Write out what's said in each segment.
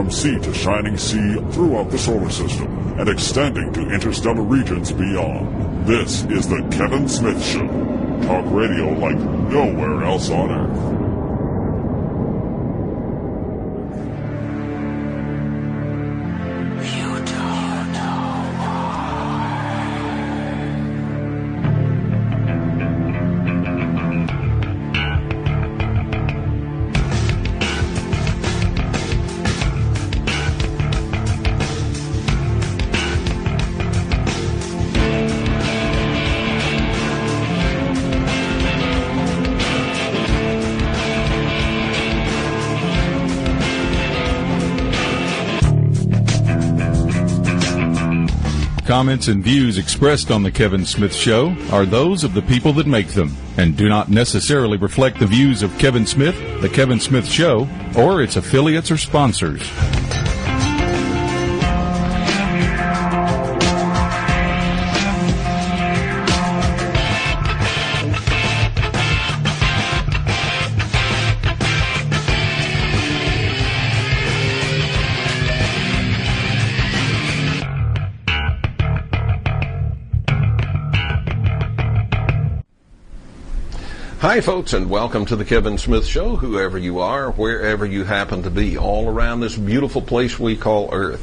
from sea to shining sea throughout the solar system and extending to interstellar regions beyond. This is the Kevin Smith Show. Talk radio like nowhere else on Earth. Comments and views expressed on The Kevin Smith Show are those of the people that make them and do not necessarily reflect the views of Kevin Smith, The Kevin Smith Show, or its affiliates or sponsors. Hi, folks, and welcome to the Kevin Smith Show, whoever you are, wherever you happen to be, all around this beautiful place we call Earth.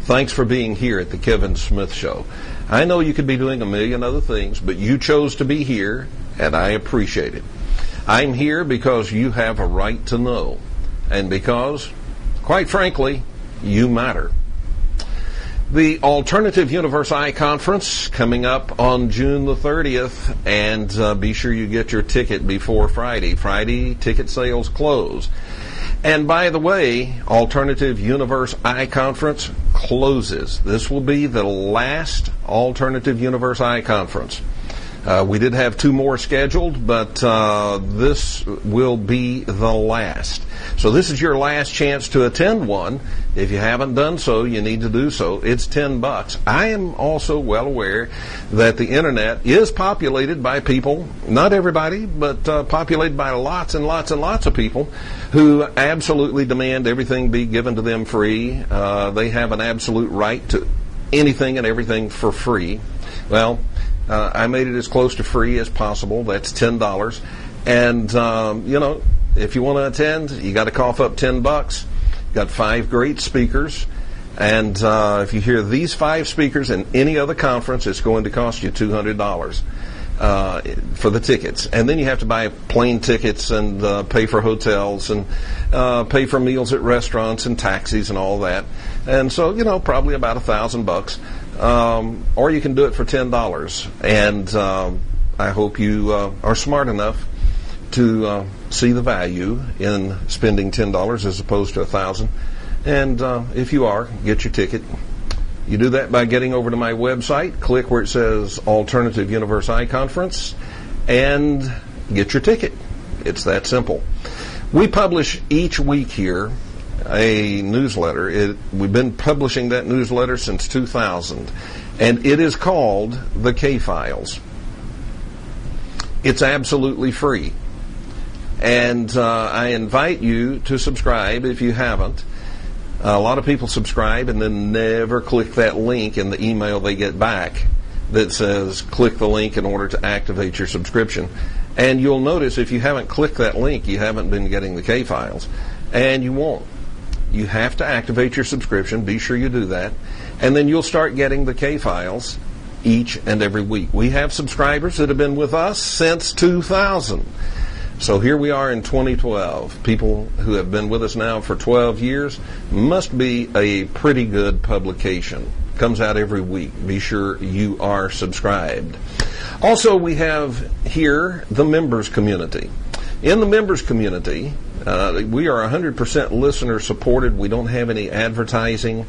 Thanks for being here at the Kevin Smith Show. I know you could be doing a million other things, but you chose to be here, and I appreciate it. I'm here because you have a right to know, and because, quite frankly, you matter. The Alternative Universe Eye Conference coming up on June the 30th, and be sure you get your ticket before Friday. Friday, ticket sales close. And by the way, Alternative Universe Eye Conference closes. This will be the last Alternative Universe Eye Conference. We did have two more scheduled, but this will be the last. So this is your last chance to attend one. If you haven't done so, you need to do so. It's $10. I am also well aware that the internet is populated by people, not everybody, but populated by lots and lots and lots of people who absolutely demand everything be given to them free. They have an absolute right to anything and everything for free. Well, I made it as close to free as possible. That's $10. And, if you want to attend, you got to cough up $10. Got 5 great speakers. And if you hear these 5 speakers in any other conference, it's going to cost you $200 for the tickets. And then you have to buy plane tickets and pay for hotels and pay for meals at restaurants and taxis and all that. And so, probably about $1,000. Or you can do it for $10. And I hope you are smart enough to see the value in spending $10 as opposed to $1,000. And if you are, get your ticket. You do that by getting over to my website, click where it says Alternative Universe Eye Conference, and get your ticket. It's that simple. We publish each week here a newsletter. We've been publishing that newsletter since 2000, and it is called the K-Files. It's absolutely free. And I invite you to subscribe if you haven't. A lot of people subscribe and then never click that link in the email they get back that says click the link in order to activate your subscription. And you'll notice if you haven't clicked that link, you haven't been getting the K-Files. And you won't. You have to activate your subscription. Be sure you do that. And then you'll start getting the K-Files each and every week. We have subscribers that have been with us since 2000. So here we are in 2012. People who have been with us now for 12 years must be a pretty good publication. Comes out every week. Be sure you are subscribed. Also, we have here the members community. In the members community, we are 100% listener supported. We don't have any advertising.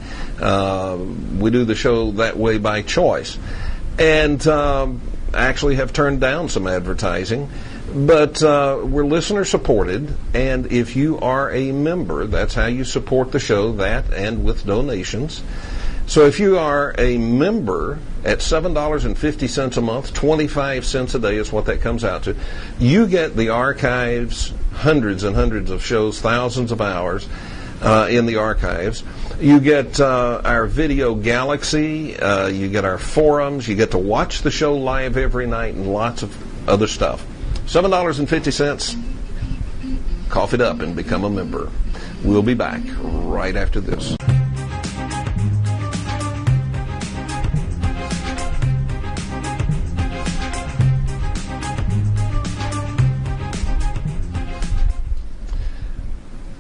We do the show that way by choice. And actually have turned down some advertising. But we're listener supported, and if you are a member, that's how you support the show, that and with donations. So if you are a member at $7.50 a month, 25 cents a day is what that comes out to, you get the archives, hundreds and hundreds of shows, thousands of hours, in the archives. You get our video galaxy, you get our forums, you get to watch the show live every night, and lots of other stuff. $7.50. Cough it up and become a member. We'll be back right after this.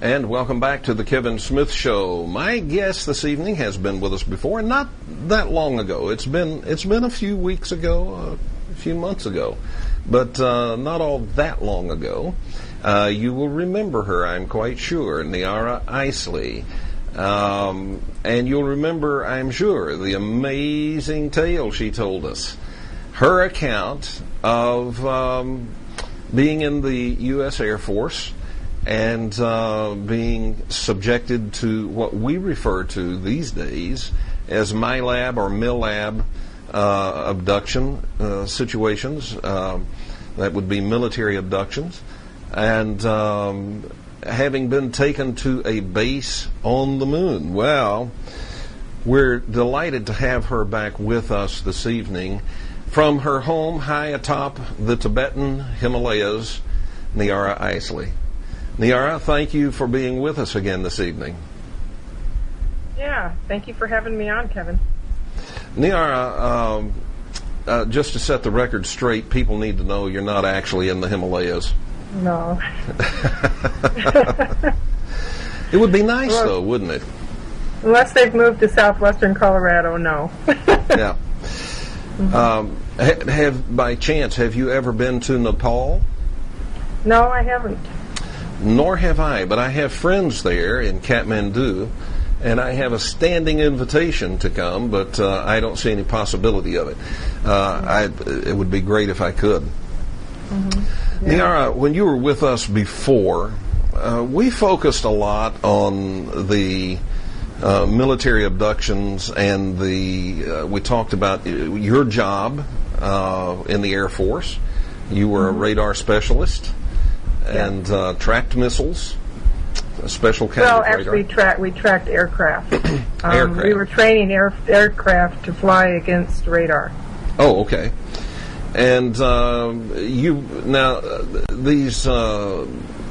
And welcome back to the Kevin Smith Show. My guest this evening has been with us before, not that long ago. It's been a few weeks ago, a few months ago, but not all that long ago. You will remember her, I'm quite sure, Niara Isley. And you'll remember, I'm sure, the amazing tale she told us. Her account of being in the U.S. Air Force and being subjected to what we refer to these days as MILAB or MILAB abduction situations. That would be military abductions. And having been taken to a base on the moon. Well, we're delighted to have her back with us this evening from her home high atop the Tibetan Himalayas, Niara Isley. Niara, thank you for being with us again this evening. Yeah, thank you for having me on, Kevin. Niara, just to set the record straight, people need to know you're not actually in the Himalayas. No. It would be nice, though, wouldn't it? Unless they've moved to southwestern Colorado, no. Yeah. By chance, have you ever been to Nepal? No, I haven't. Nor have I, but I have friends there in Kathmandu, and I have a standing invitation to come, but I don't see any possibility of it. It would be great if I could. Mm-hmm. Yeah. Niara, when you were with us before, we focused a lot on the military abductions, and we talked about your job in the Air Force. You were a radar specialist. And tracked missiles, a special kind of radar. Well, actually, we tracked aircraft. We were training aircraft to fly against radar. Oh, okay. And these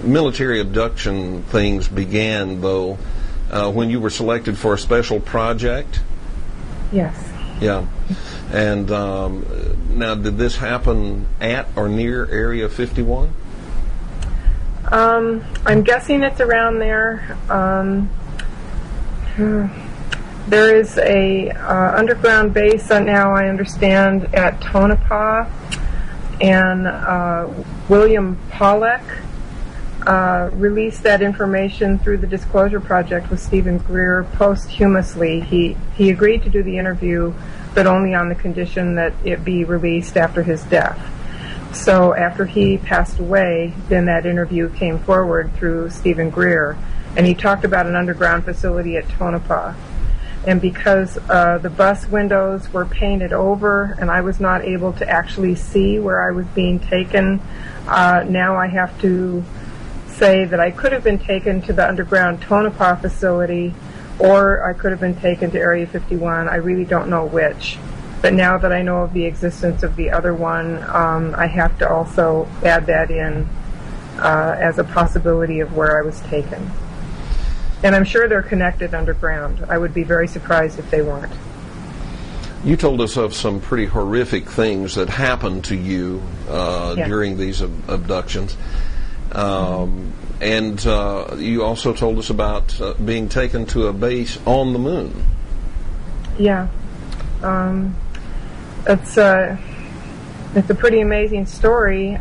military abduction things began, though, when you were selected for a special project? Yes. Yeah. And now, did this happen at or near Area 51? I'm guessing it's around there. There is a underground base now, I understand, at Tonopah, and William Pollack released that information through the Disclosure Project with Stephen Greer posthumously. He agreed to do the interview, but only on the condition that it be released after his death. So after he passed away, then that interview came forward through Stephen Greer, and he talked about an underground facility at Tonopah. And because the bus windows were painted over and I was not able to actually see where I was being taken, now I have to say that I could have been taken to the underground Tonopah facility, or I could have been taken to Area 51. I really don't know which. But now that I know of the existence of the other one, I have to also add that in as a possibility of where I was taken. And I'm sure they're connected underground. I would be very surprised if they weren't. You told us of some pretty horrific things that happened to you during these abductions. And you also told us about being taken to a base on the moon. Yeah. It's a pretty amazing story.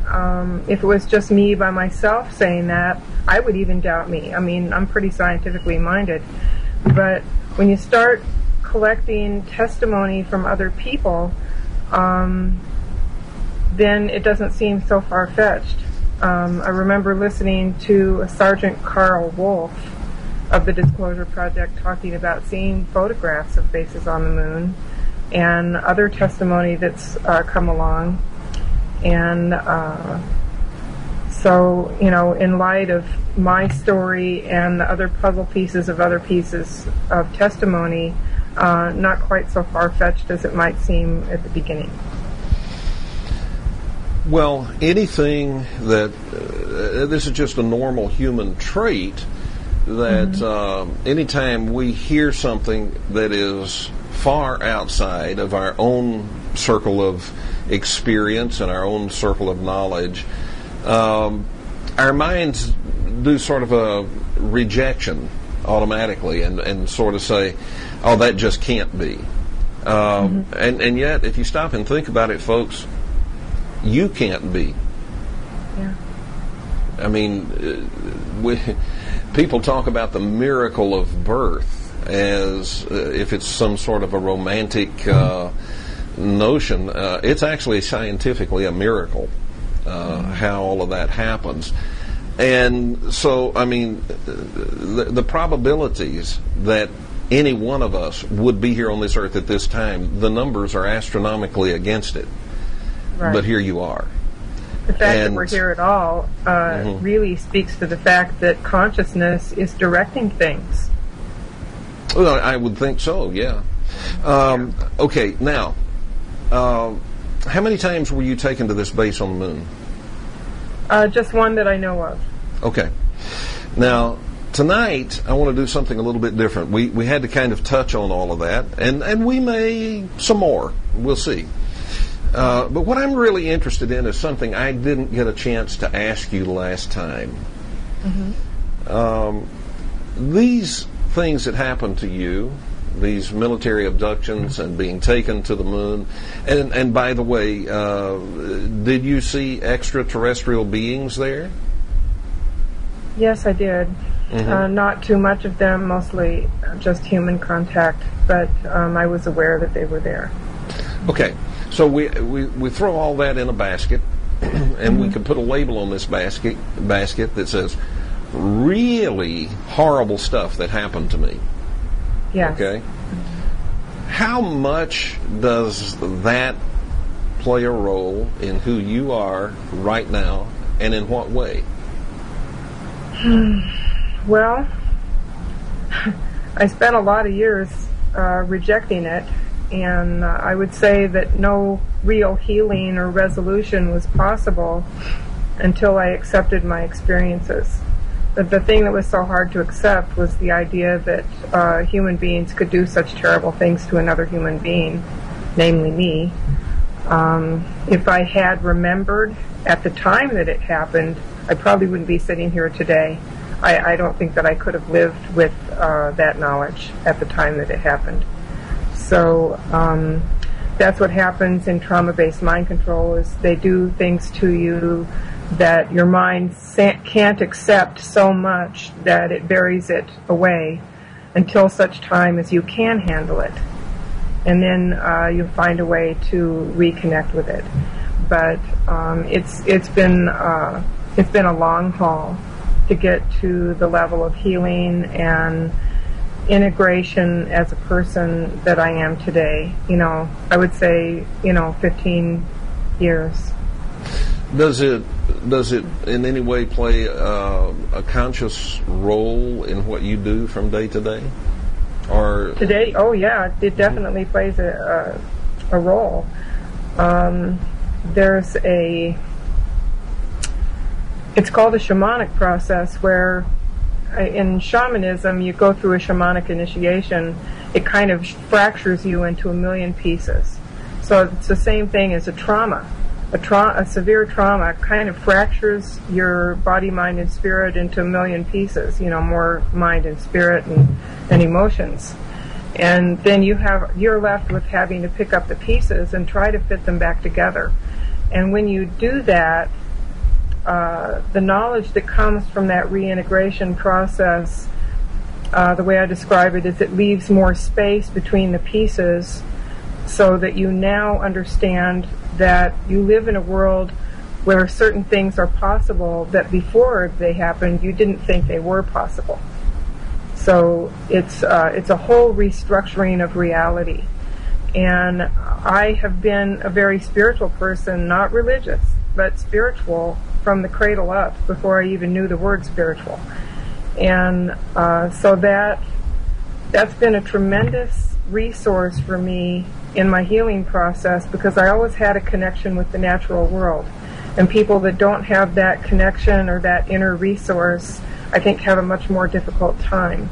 If it was just me by myself saying that, I would even doubt me. I mean, I'm pretty scientifically minded. But when you start collecting testimony from other people, then it doesn't seem so far-fetched. I remember listening to Sergeant Carl Wolf of the Disclosure Project talking about seeing photographs of bases on the moon, and other testimony that's come along. And So, in light of my story and the other puzzle pieces of other pieces of testimony, not quite so far-fetched as it might seem at the beginning. Well, anything that, this is just a normal human trait, that anytime we hear something that is far outside of our own circle of experience and our own circle of knowledge, our minds do sort of a rejection automatically and sort of say, oh, that just can't be. And yet, if you stop and think about it, folks, you can't be. Yeah. I mean, people talk about the miracle of birth as if it's some sort of a romantic notion. It's actually scientifically a miracle how all of that happens. And so, I mean, the probabilities that any one of us would be here on this earth at this time, the numbers are astronomically against it. Right. But here you are. The fact that we're here at all really speaks to the fact that consciousness is directing things. Well, I would think so, yeah. Okay, now, how many times were you taken to this base on the moon? Just one that I know of. Okay. Now, tonight, I want to do something a little bit different. We had to kind of touch on all of that, and we may some more. We'll see. But what I'm really interested in is something I didn't get a chance to ask you last time. These things that happened to you, these military abductions and being taken to the moon, and by the way, did you see extraterrestrial beings there? Yes, I did. Not too much of them, mostly just human contact, but I was aware that they were there. Okay. So we throw all that in a basket, and we can put a label on this basket that says, really horrible stuff that happened to me. Yes. Okay? How much does that play a role in who you are right now, and in what way? Well, I spent a lot of years rejecting it. And I would say that no real healing or resolution was possible until I accepted my experiences. But the thing that was so hard to accept was the idea that human beings could do such terrible things to another human being, namely me. If I had remembered at the time that it happened, I probably wouldn't be sitting here today. I don't think that I could have lived with that knowledge at the time that it happened. So that's what happens in trauma-based mind control, is they do things to you that your mind can't accept so much that it buries it away until such time as you can handle it. And then you'll find a way to reconnect with it. But it's been a long haul to get to the level of healing and integration as a person that I am today. I would say, 15 years. Does it in any way play a conscious role in what you do from day to day? Or today? Oh yeah, it definitely plays a role. It's called a shamanic process, where in shamanism, you go through a shamanic initiation. It kind of fractures you into a million pieces. So it's the same thing as a trauma. A severe trauma kind of fractures your body, mind, and spirit into a million pieces. More mind and spirit and emotions. And then you're left with having to pick up the pieces and try to fit them back together. And when you do that, the knowledge that comes from that reintegration process, the way I describe it is it leaves more space between the pieces, so that you now understand that you live in a world where certain things are possible that before they happened you didn't think they were possible. So it's a whole restructuring of reality. And I have been a very spiritual person, not religious, but spiritual from the cradle up before I even knew the word spiritual. And so that's been a tremendous resource for me in my healing process, because I always had a connection with the natural world. And people that don't have that connection or that inner resource, I think, have a much more difficult time.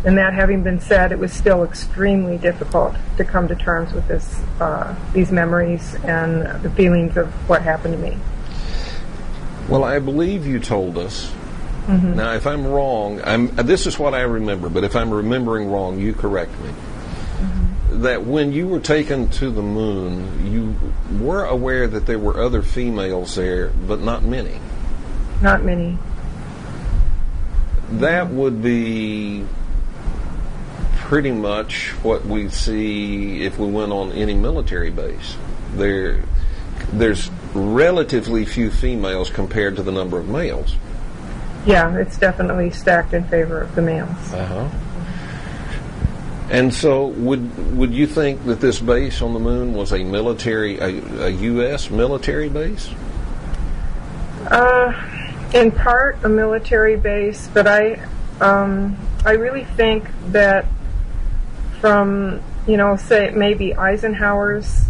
And that having been said, it was still extremely difficult to come to terms with these memories and the feelings of what happened to me. Well, I believe you told us. Mm-hmm. Now, if I'm wrong, this is what I remember, but if I'm remembering wrong, you correct me. Mm-hmm. That when you were taken to the moon, you were aware that there were other females there, but not many. Not many. That would be pretty much what we see if we went on any military base. There's relatively few females compared to the number of males. Yeah, it's definitely stacked in favor of the males. Uh-huh. And so would you think that this base on the moon was a U.S. military base? In part a military base, but I really think that from, say maybe Eisenhower's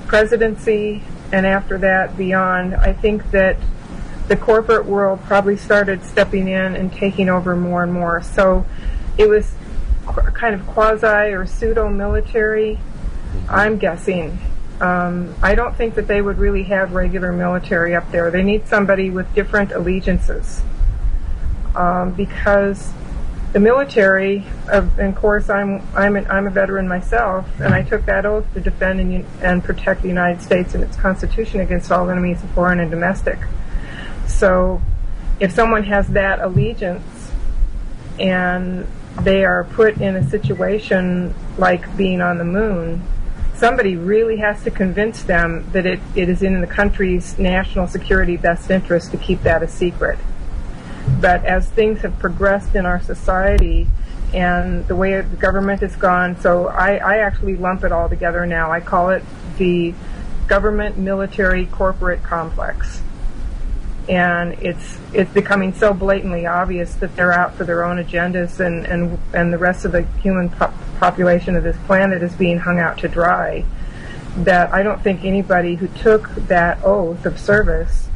presidency and after that beyond, I think that the corporate world probably started stepping in and taking over more and more. So it was kind of quasi or pseudo-military, I'm guessing. I don't think that they would really have regular military up there. They need somebody with different allegiances. Because the military, and of course I'm a veteran myself, and I took that oath to defend and protect the United States and its Constitution against all enemies, foreign and domestic. So if someone has that allegiance and they are put in a situation like being on the moon, somebody really has to convince them that it is in the country's national security best interest to keep that a secret. But as things have progressed in our society and the way the government has gone, so I actually lump it all together now. I call it the government, military, corporate complex. And it's becoming so blatantly obvious that they're out for their own agendas, and the rest of the human population of this planet is being hung out to dry, that I don't think anybody who took that oath of service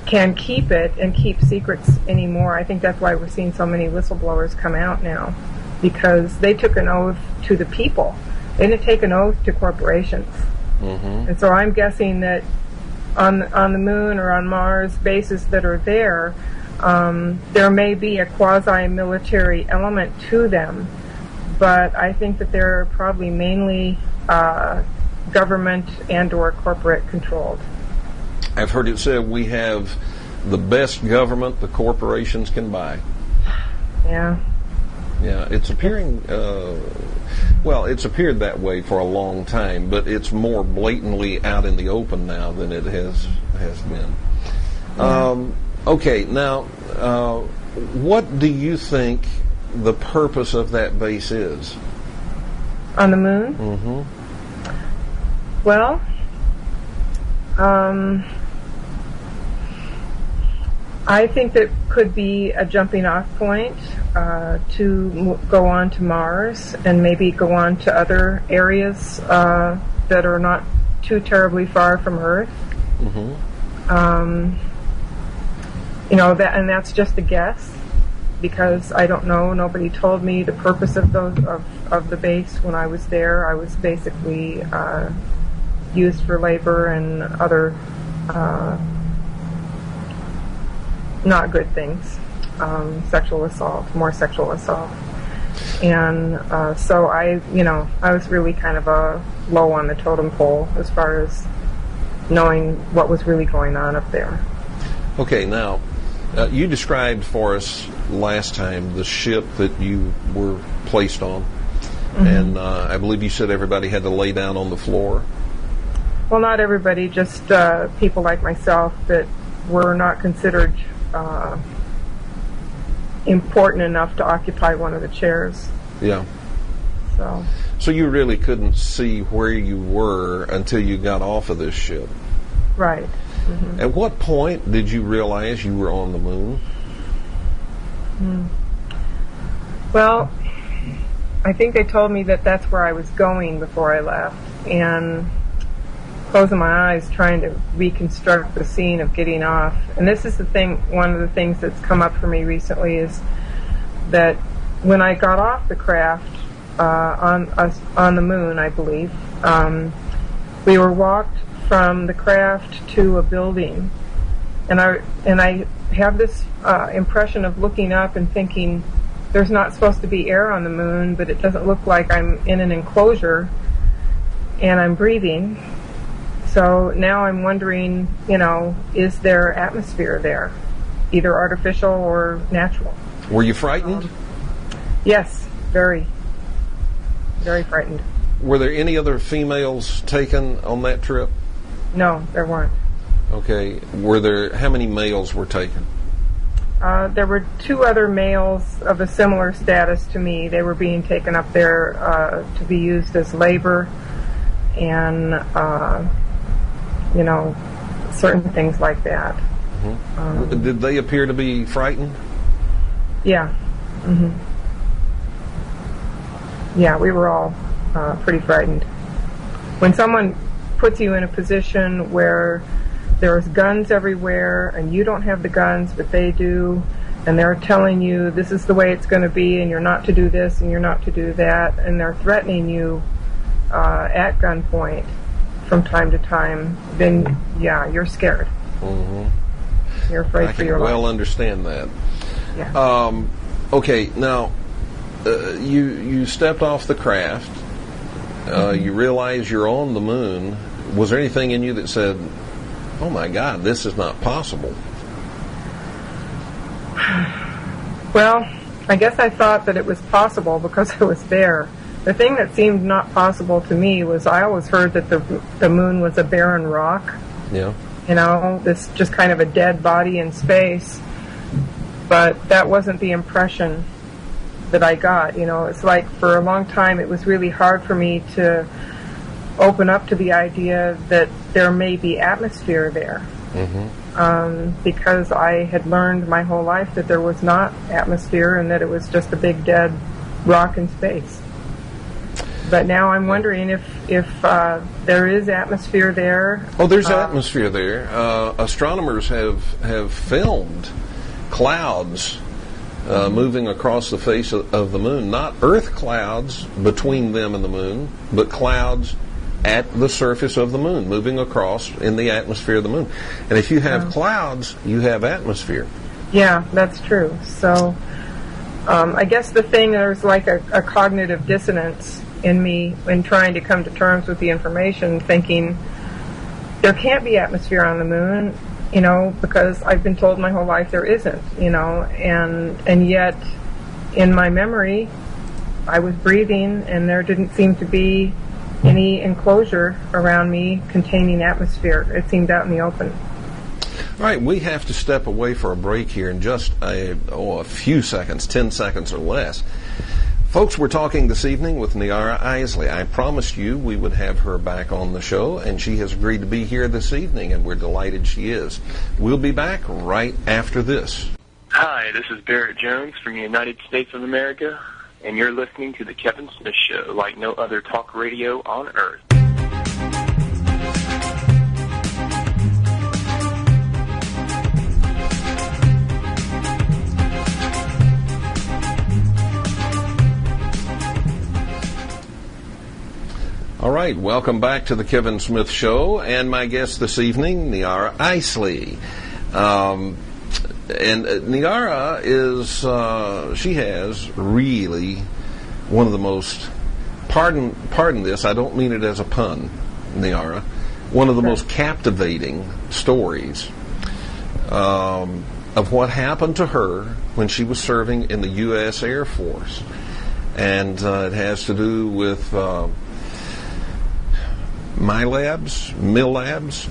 can keep it and keep secrets anymore. I think that's why we're seeing so many whistleblowers come out now, because they took an oath to the people. They didn't take an oath to corporations. Mm-hmm. And so I'm guessing that on the moon or on Mars bases that are there, there may be a quasi-military element to them, but I think that they're probably mainly government and or corporate controlled. I've heard it said we have the best government the corporations can buy. Yeah. Yeah, it's appearing, it's appeared that way for a long time, but it's more blatantly out in the open now than it has been. Yeah. Okay, now, what do you think the purpose of that base is? On the moon? Mm-hmm. Well, I think that could be a jumping off point to go on to Mars and maybe go on to other areas that are not too terribly far from Earth. Mm-hmm. And that's just a guess, because I don't know. Nobody told me the purpose of the base when I was there. I was basically used for labor and other not good things, more sexual assault. And so I was really kind of low on the totem pole as far as knowing what was really going on up there. Okay, now, you described for us last time the ship that you were placed on, mm-hmm. and I believe you said everybody had to lay down on the floor. Well, not everybody, just people like myself that were not considered important enough to occupy one of the chairs. Yeah. So you really couldn't see where you were until you got off of this ship. Right. Mm-hmm. At what point did you realize you were on the moon? Well, I think they told me that that's where I was going before I left, and closing my eyes trying to reconstruct the scene of getting off. And this is the thing, one of the things that's come up for me recently is that when I got off the craft on the moon, I believe, we were walked from the craft to a building, and I have this impression of looking up and thinking, there's not supposed to be air on the moon, but it doesn't look like I'm in an enclosure and I'm breathing. So now I'm wondering, is there atmosphere there, either artificial or natural? Were you frightened? Yes, very, very frightened. Were there any other females taken on that trip? No, there weren't. Okay. How many males were taken? There were 2 other males of a similar status to me. They were being taken up there to be used as labor and, certain things like that. Mm-hmm. Did they appear to be frightened? Yeah. Mm-hmm. Yeah, we were all pretty frightened. When someone puts you in a position where there's guns everywhere, and you don't have the guns, but they do, and they're telling you this is the way it's going to be, and you're not to do this, and you're not to do that, and they're threatening you at gunpoint from time to time, then, yeah, you're scared. Mm-hmm. You're afraid for your life. I can well understand that. Yeah. Okay, now, you stepped off the craft. You realize you're on the moon. Was there anything in you that said, oh my God, this is not possible? Well, I guess I thought that it was possible because I was there. The thing that seemed not possible to me was I always heard that the moon was a barren rock. Yeah. This just kind of a dead body in space. But that wasn't the impression that I got. It's like for a long time it was really hard for me to open up to the idea that there may be atmosphere there. Mm-hmm. Because I had learned my whole life that there was not atmosphere and that it was just a big dead rock in space. But now I'm wondering if there is atmosphere there. Oh, there's atmosphere there. Astronomers have filmed clouds moving across the face of the moon. Not Earth clouds between them and the moon, but clouds at the surface of the moon, moving across in the atmosphere of the moon. And if you have clouds, you have atmosphere. Yeah, that's true. So I guess there's like a cognitive dissonance in me in trying to come to terms with the information, thinking there can't be atmosphere on the moon, because I've been told my whole life there isn't, and yet in my memory I was breathing and there didn't seem to be any enclosure around me containing atmosphere. It seemed out in the open. All right, we have to step away for a break here in just a few seconds, 10 seconds or less. Folks, we're talking this evening with Niara Isley. I promised you we would have her back on the show, and she has agreed to be here this evening, and we're delighted she is. We'll be back right after this. Hi, this is Barrett Jones from the United States of America, and you're listening to The Kevin Smith Show, like no other talk radio on earth. All right, welcome back to the Kevin Smith Show, and my guest this evening, Niara Isley. And Niara she has really one of the most, pardon this, I don't mean it as a pun, Niara, one of the most captivating stories of what happened to her when she was serving in the U.S. Air Force. And it has to do with mill labs,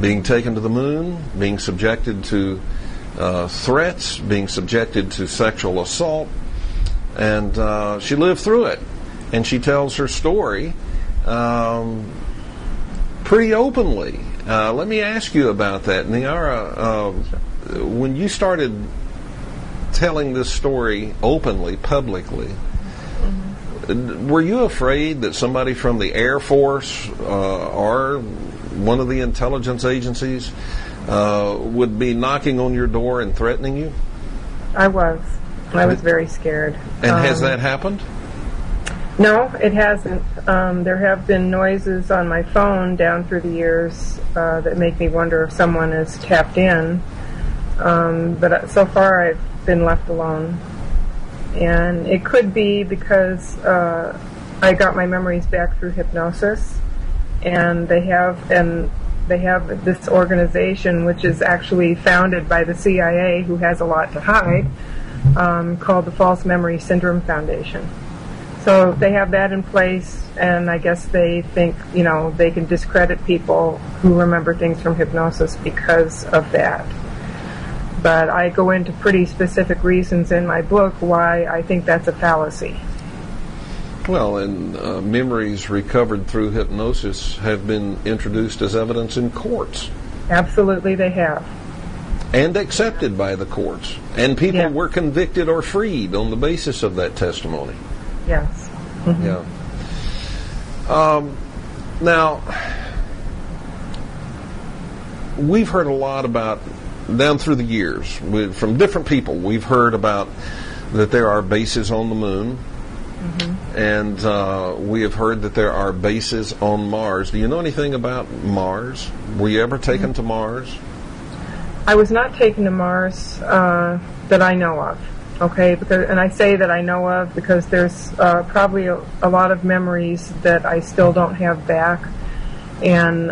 being taken to the moon, being subjected to threats, being subjected to sexual assault, and she lived through it. And she tells her story pretty openly. Let me ask you about that, Niara. When you started telling this story openly, publicly, were you afraid that somebody from the Air Force or one of the intelligence agencies would be knocking on your door and threatening you? I was. I was very scared. And has that happened? No, it hasn't. There have been noises on my phone down through the years that make me wonder if someone is tapped in. But so far I've been left alone. And it could be because I got my memories back through hypnosis, and they have this organization which is actually founded by the CIA, who has a lot to hide, called the False Memory Syndrome Foundation. So they have that in place, and I guess they think, they can discredit people who remember things from hypnosis because of that. But I go into pretty specific reasons in my book why I think that's a fallacy. Well, and memories recovered through hypnosis have been introduced as evidence in courts. Absolutely, they have. And accepted by the courts. And people were convicted or freed on the basis of that testimony. Yes. Mm-hmm. Yeah. Now, we've heard a lot about, down through the years, from different people, we've heard about that there are bases on the moon, and we have heard that there are bases on Mars. Do you know anything about Mars? Were you ever taken to Mars? I was not taken to Mars that I know of. Okay, and I say that I know of because there's probably a lot of memories that I still don't have back, and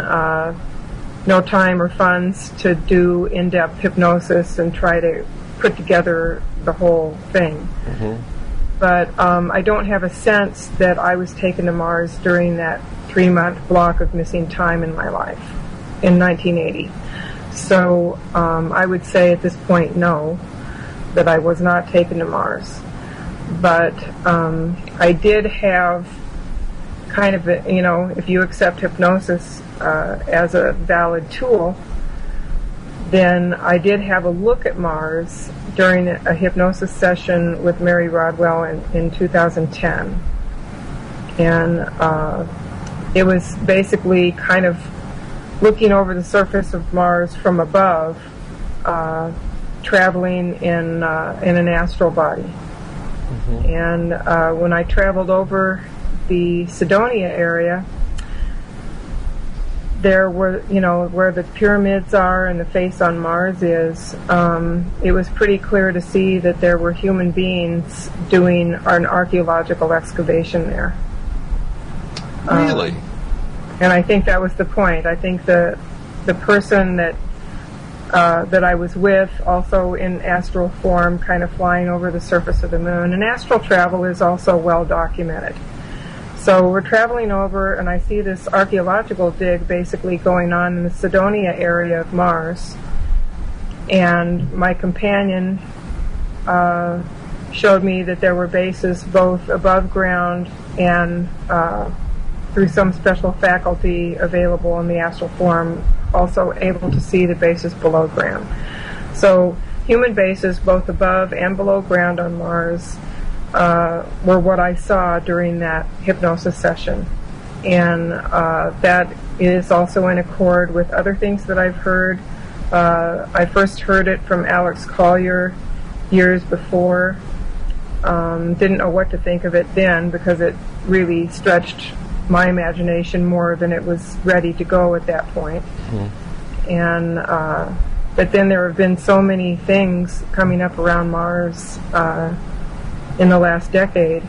no time or funds to do in-depth hypnosis and try to put together the whole thing. But I don't have a sense that I was taken to Mars during that 3-month block of missing time in my life in 1980. So I would say at this point, no, that I was not taken to Mars. But I did have kind of, if you accept hypnosis as a valid tool, then I did have a look at Mars during a hypnosis session with Mary Rodwell in 2010. And it was basically kind of looking over the surface of Mars from above, traveling in an astral body. And when I traveled over the Cydonia area, there were, where the pyramids are and the face on Mars is, it was pretty clear to see that there were human beings doing an archaeological excavation there. Really? And I think that was the point. I think the person that I was with, also in astral form, kind of flying over the surface of the moon. And astral travel is also well documented. So we're traveling over, and I see this archaeological dig basically going on in the Cydonia area of Mars. And my companion showed me that there were bases both above ground and through some special faculty available in the astral form, also able to see the bases below ground. So human bases both above and below ground on Mars were what I saw during that hypnosis session. And that is also in accord with other things that I've heard. I first heard it from Alex Collier years before. Didn't know what to think of it then because it really stretched my imagination more than it was ready to go at that point. And but then there have been so many things coming up around Mars in the last decade,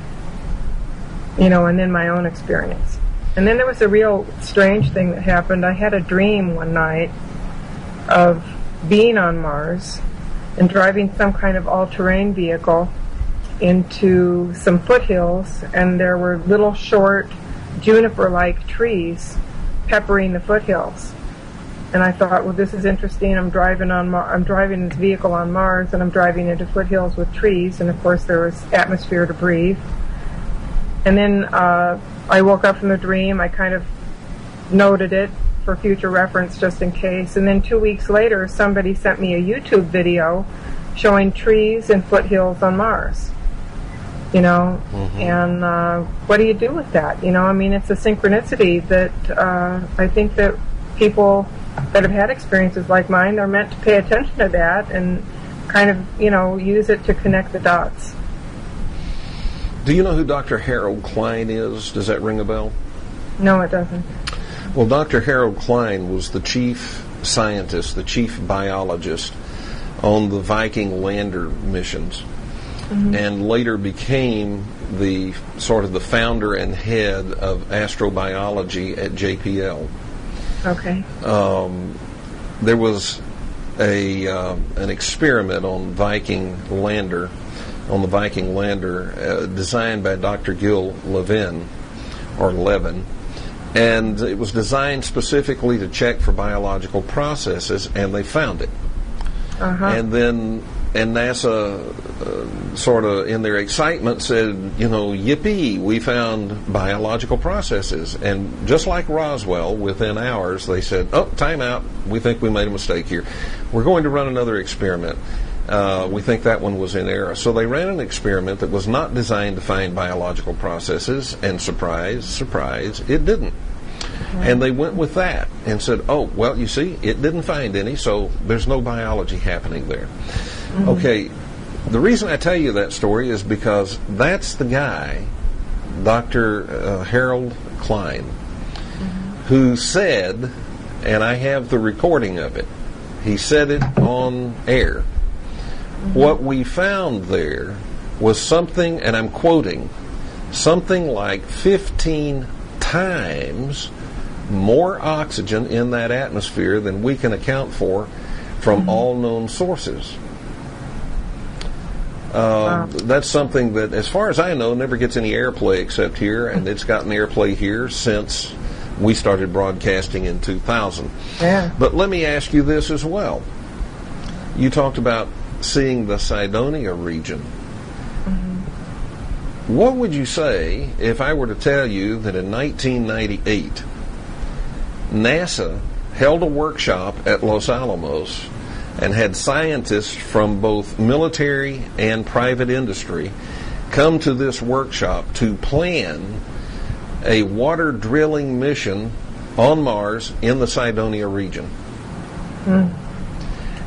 and then my own experience. And then there was a real strange thing that happened. I had a dream one night of being on Mars and driving some kind of all-terrain vehicle into some foothills, and there were little short juniper-like trees peppering the foothills. And I thought, well, this is interesting. I'm driving this vehicle on Mars, and I'm driving into foothills with trees, and of course there was atmosphere to breathe. And then I woke up from the dream. I kind of noted it for future reference just in case. And then 2 weeks later, somebody sent me a YouTube video showing trees and foothills on Mars. And what do you do with that? I mean, it's a synchronicity that I think that people that have had experiences like mine, they're meant to pay attention to that and kind of, use it to connect the dots. Do you know who Dr. Harold Klein is? Does that ring a bell? No, it doesn't. Well, Dr. Harold Klein was the chief scientist, the chief biologist on the Viking lander missions, and later became the sort of the founder and head of astrobiology at JPL. Okay. There was an experiment on the Viking lander, designed by Dr. Gil Levin, and it was designed specifically to check for biological processes, and they found it. And NASA sort of in their excitement said, yippee, we found biological processes. And just like Roswell, within hours, they said, oh, time out, we think we made a mistake here. We're going to run another experiment. We think that one was in error. So they ran an experiment that was not designed to find biological processes, and surprise, surprise, it didn't. And they went with that and said, oh, well, you see, it didn't find any, so there's no biology happening there. Okay, the reason I tell you that story is because that's the guy, Dr. Harold Klein, who said, and I have the recording of it, he said it on air, what we found there was something, and I'm quoting, something like 15 times more oxygen in that atmosphere than we can account for from all known sources. That's something that, as far as I know, never gets any airplay except here, and it's gotten airplay here since we started broadcasting in 2000. Yeah. But let me ask you this as well. You talked about seeing the Cydonia region. What would you say if I were to tell you that in 1998, NASA held a workshop at Los Alamos and had scientists from both military and private industry come to this workshop to plan a water drilling mission on Mars in the Cydonia region?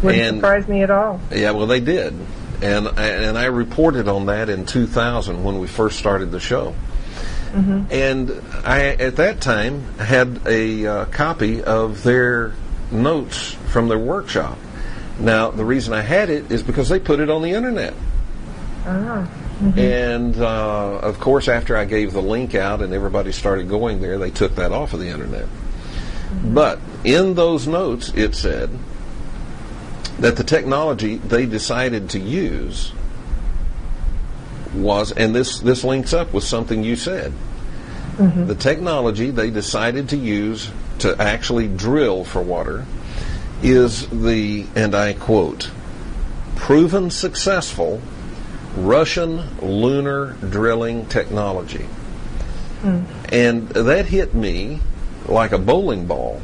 Wouldn't surprise me at all. Yeah, well, they did. And I reported on that in 2000 when we first started the show. And I, at that time, had a copy of their notes from their workshop. Now, the reason I had it is because they put it on the internet. And, of course, after I gave the link out and everybody started going there, they took that off of the internet. But in those notes, it said that the technology they decided to use was, and this links up with something you said, the technology they decided to use to actually drill for water is the, and I quote, proven successful Russian lunar drilling technology. And that hit me like a bowling ball.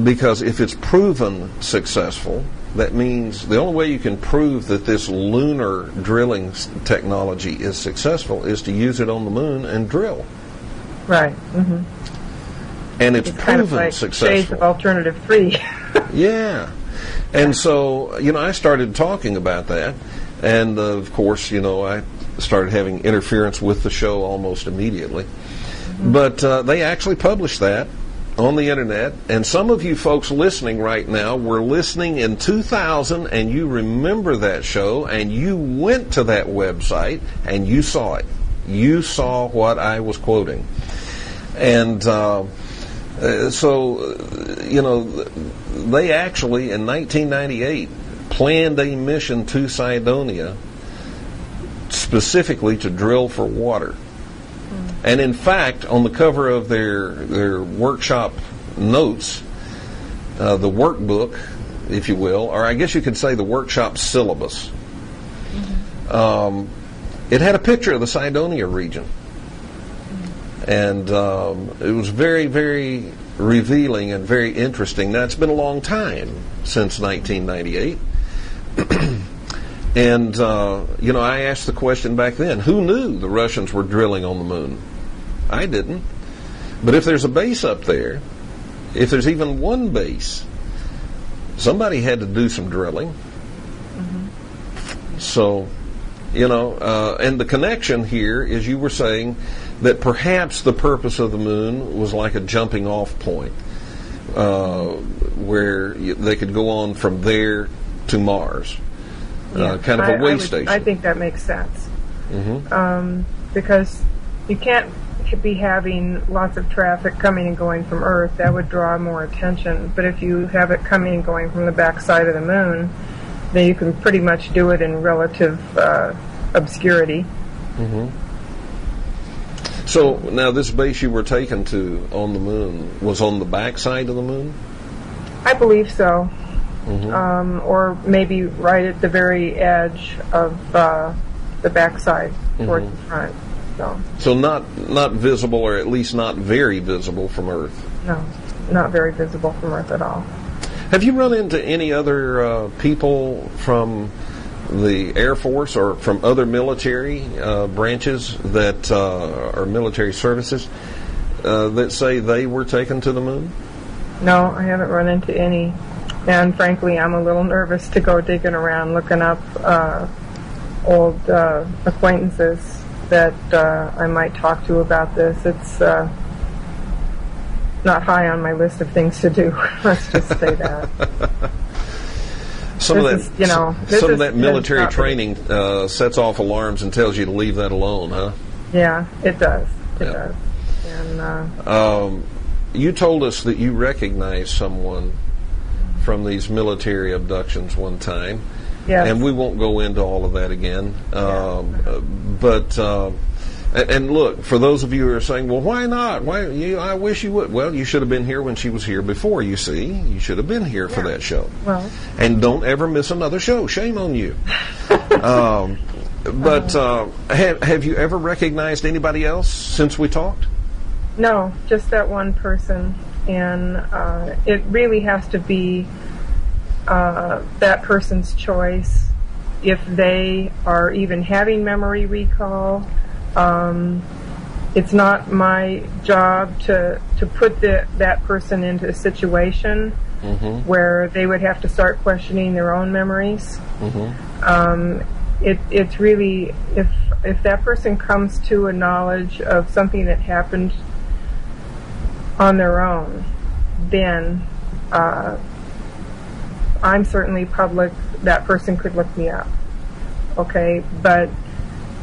Because if it's proven successful, that means the only way you can prove that this lunar drilling technology is successful is to use it on the moon and drill. Right. And it's proven kind of like successful. Shades of Alternative 3. Yeah. And so, I started talking about that. And, of course, I started having interference with the show almost immediately. But they actually published that on the internet, and some of you folks listening right now were listening in 2000, and you remember that show, and you went to that website, and you saw it. You saw what I was quoting. And so, they actually, in 1998, planned a mission to Cydonia specifically to drill for water. And in fact, on the cover of their workshop notes, the workbook, if you will, or I guess you could say the workshop syllabus, it had a picture of the Cydonia region. And it was very, very revealing and very interesting. Now, it's been a long time since 1998. And, I asked the question back then, who knew the Russians were drilling on the moon? I didn't. But if there's a base up there, if there's even one base, somebody had to do some drilling. Mm-hmm. So, and the connection here is you were saying that perhaps the purpose of the moon was like a jumping off point where they could go on from there to Mars. Kind of a way station. I think that makes sense. Mm-hmm. Because you can't be having lots of traffic coming and going from Earth. That would draw more attention. But if you have it coming and going from the backside of the moon, then you can pretty much do it in relative obscurity. Mm-hmm. So now this base you were taken to on the moon was on the backside of the moon? I believe so. Mm-hmm. Or maybe right at the very edge of the backside towards the front. So not visible, or at least not very visible from Earth. No, not very visible from Earth at all. Have you run into any other people from the Air Force or from other military branches that are military services that say they were taken to the moon? No, I haven't run into any. And frankly, I'm a little nervous to go digging around looking up old acquaintances that I might talk to about this. It's not high on my list of things to do. Let's just say that. Some of that military training sets off alarms and tells you to leave that alone, huh? Yeah, it does. It does. And you told us that you recognized someone from these military abductions one time. Yes. And we won't go into all of that again. And look, for those of you who are saying, well, why not? I wish you would. Well, you should have been here when she was here before, you see. You should have been here for that show. Well. And don't ever miss another show. Shame on you. Have you ever recognized anybody else since we talked? No, just that one person. And it really has to be that person's choice. If they are even having memory recall, it's not my job to put that person into a situation where they would have to start questioning their own memories. It's really, if that person comes to a knowledge of something that happened on their own, then I'm certainly public. That person could look me up. Okay, but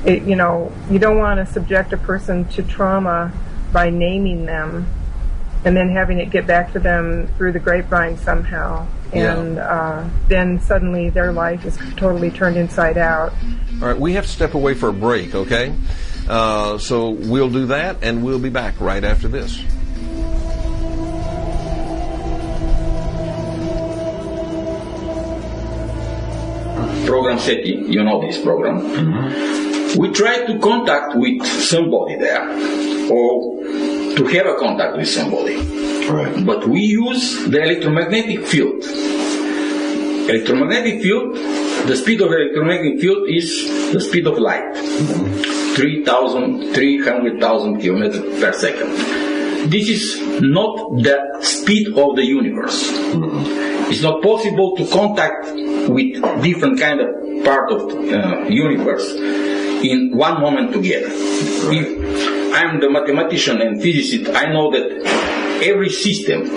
you don't want to subject a person to trauma by naming them and then having it get back to them through the grapevine somehow. And then suddenly their life is totally turned inside out. All right, we have to step away for a break, okay? So we'll do that, and we'll be back right after this. Program SETI, you know this program. Mm-hmm. We try to contact with somebody there, or to have a contact with somebody. Right. But we use the electromagnetic field. Electromagnetic field, the speed of electromagnetic field is the speed of light. Mm-hmm. 300,000 kilometers per second. This is not the speed of the universe. Mm-hmm. It's not possible to contact with different kind of part of the universe in one moment together. Right. If I'm the mathematician and physicist, I know that every system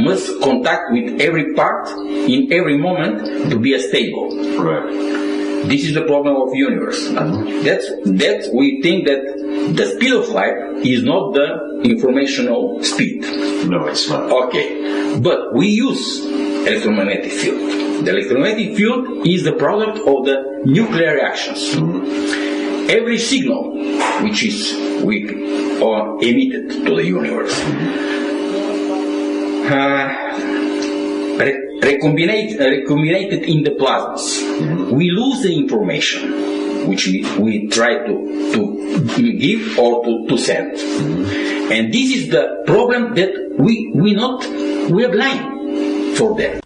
must contact with every part in every moment to be stable. Right. This is the problem of universe. Mm-hmm. That's we think that the speed of light is not the informational speed. No, it's not. Okay, but we use electromagnetic field. The electromagnetic field is the product of the nuclear reactions. Mm-hmm. Every signal which is emitted to the universe recombinated in the plasmas. Mm-hmm. We lose the information. which we try to give or to send. And this is the problem that we are blind for that.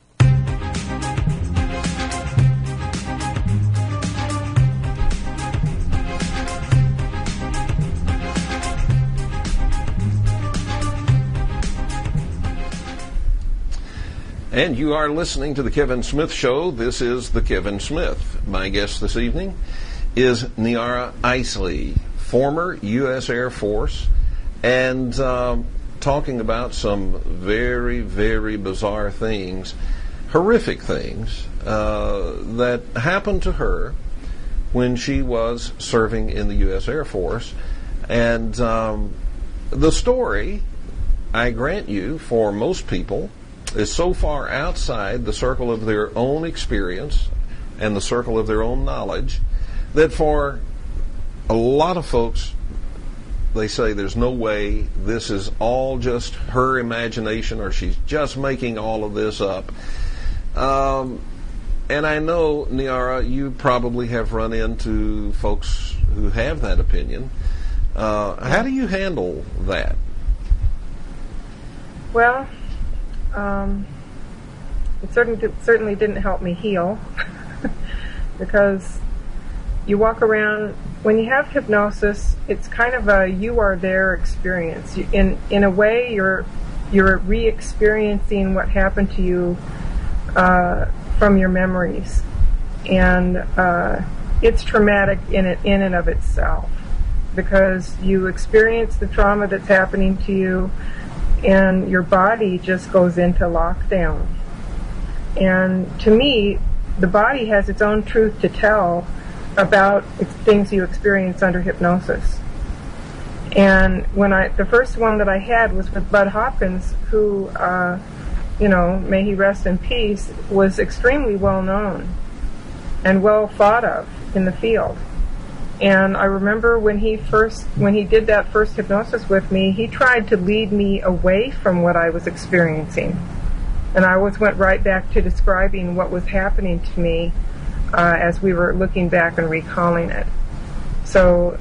And you are listening to The Kevin Smith Show. This is The Kevin Smith. My guest this evening is Niara Isley, former U.S. Air Force, and talking about some very, very bizarre things, horrific things, that happened to her when she was serving in the U.S. Air Force. And the story, I grant you, for most people, is so far outside the circle of their own experience and the circle of their own knowledge that for a lot of folks, they say there's no way this is all just her imagination or she's just making all of this up. And I know, Niara, you probably have run into folks who have that opinion. How do you handle that? Well, it certainly didn't help me heal because you walk around, when you have hypnosis, it's kind of a you are there experience. In a way, you're re-experiencing what happened to you from your memories, and it's traumatic in and of itself because you experience the trauma that's happening to you, and your body just goes into lockdown. And to me, the body has its own truth to tell about things you experience under hypnosis. And the first one that I had was with Bud Hopkins, who, may he rest in peace, was extremely well known and well thought of in the field. And I remember when he did that first hypnosis with me, he tried to lead me away from what I was experiencing. And I went right back to describing what was happening to me as we were looking back and recalling it. So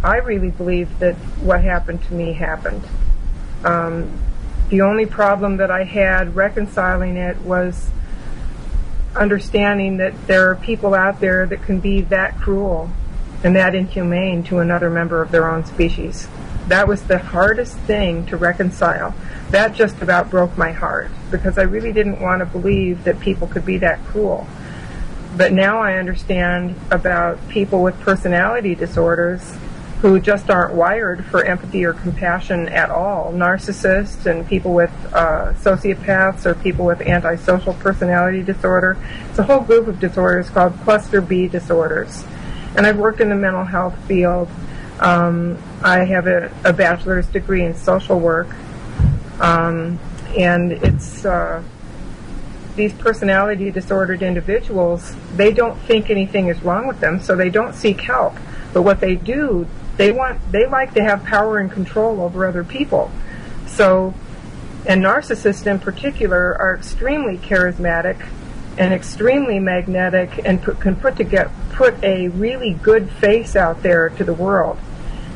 I really believe that what happened to me happened. The only problem that I had reconciling it was understanding that there are people out there that can be that cruel and that inhumane to another member of their own species. That was the hardest thing to reconcile. That just about broke my heart because I really didn't want to believe that people could be that cruel. But now I understand about people with personality disorders who just aren't wired for empathy or compassion at all. Narcissists and people with sociopaths or people with antisocial personality disorder. It's a whole group of disorders called cluster B disorders. And I've worked in the mental health field. I have a bachelor's degree in social work. And it's these personality disordered individuals, they don't think anything is wrong with them, so they don't seek help. But what they do, they like to have power and control over other people. So, and narcissists in particular are extremely charismatic and extremely magnetic and can put a really good face out there to the world.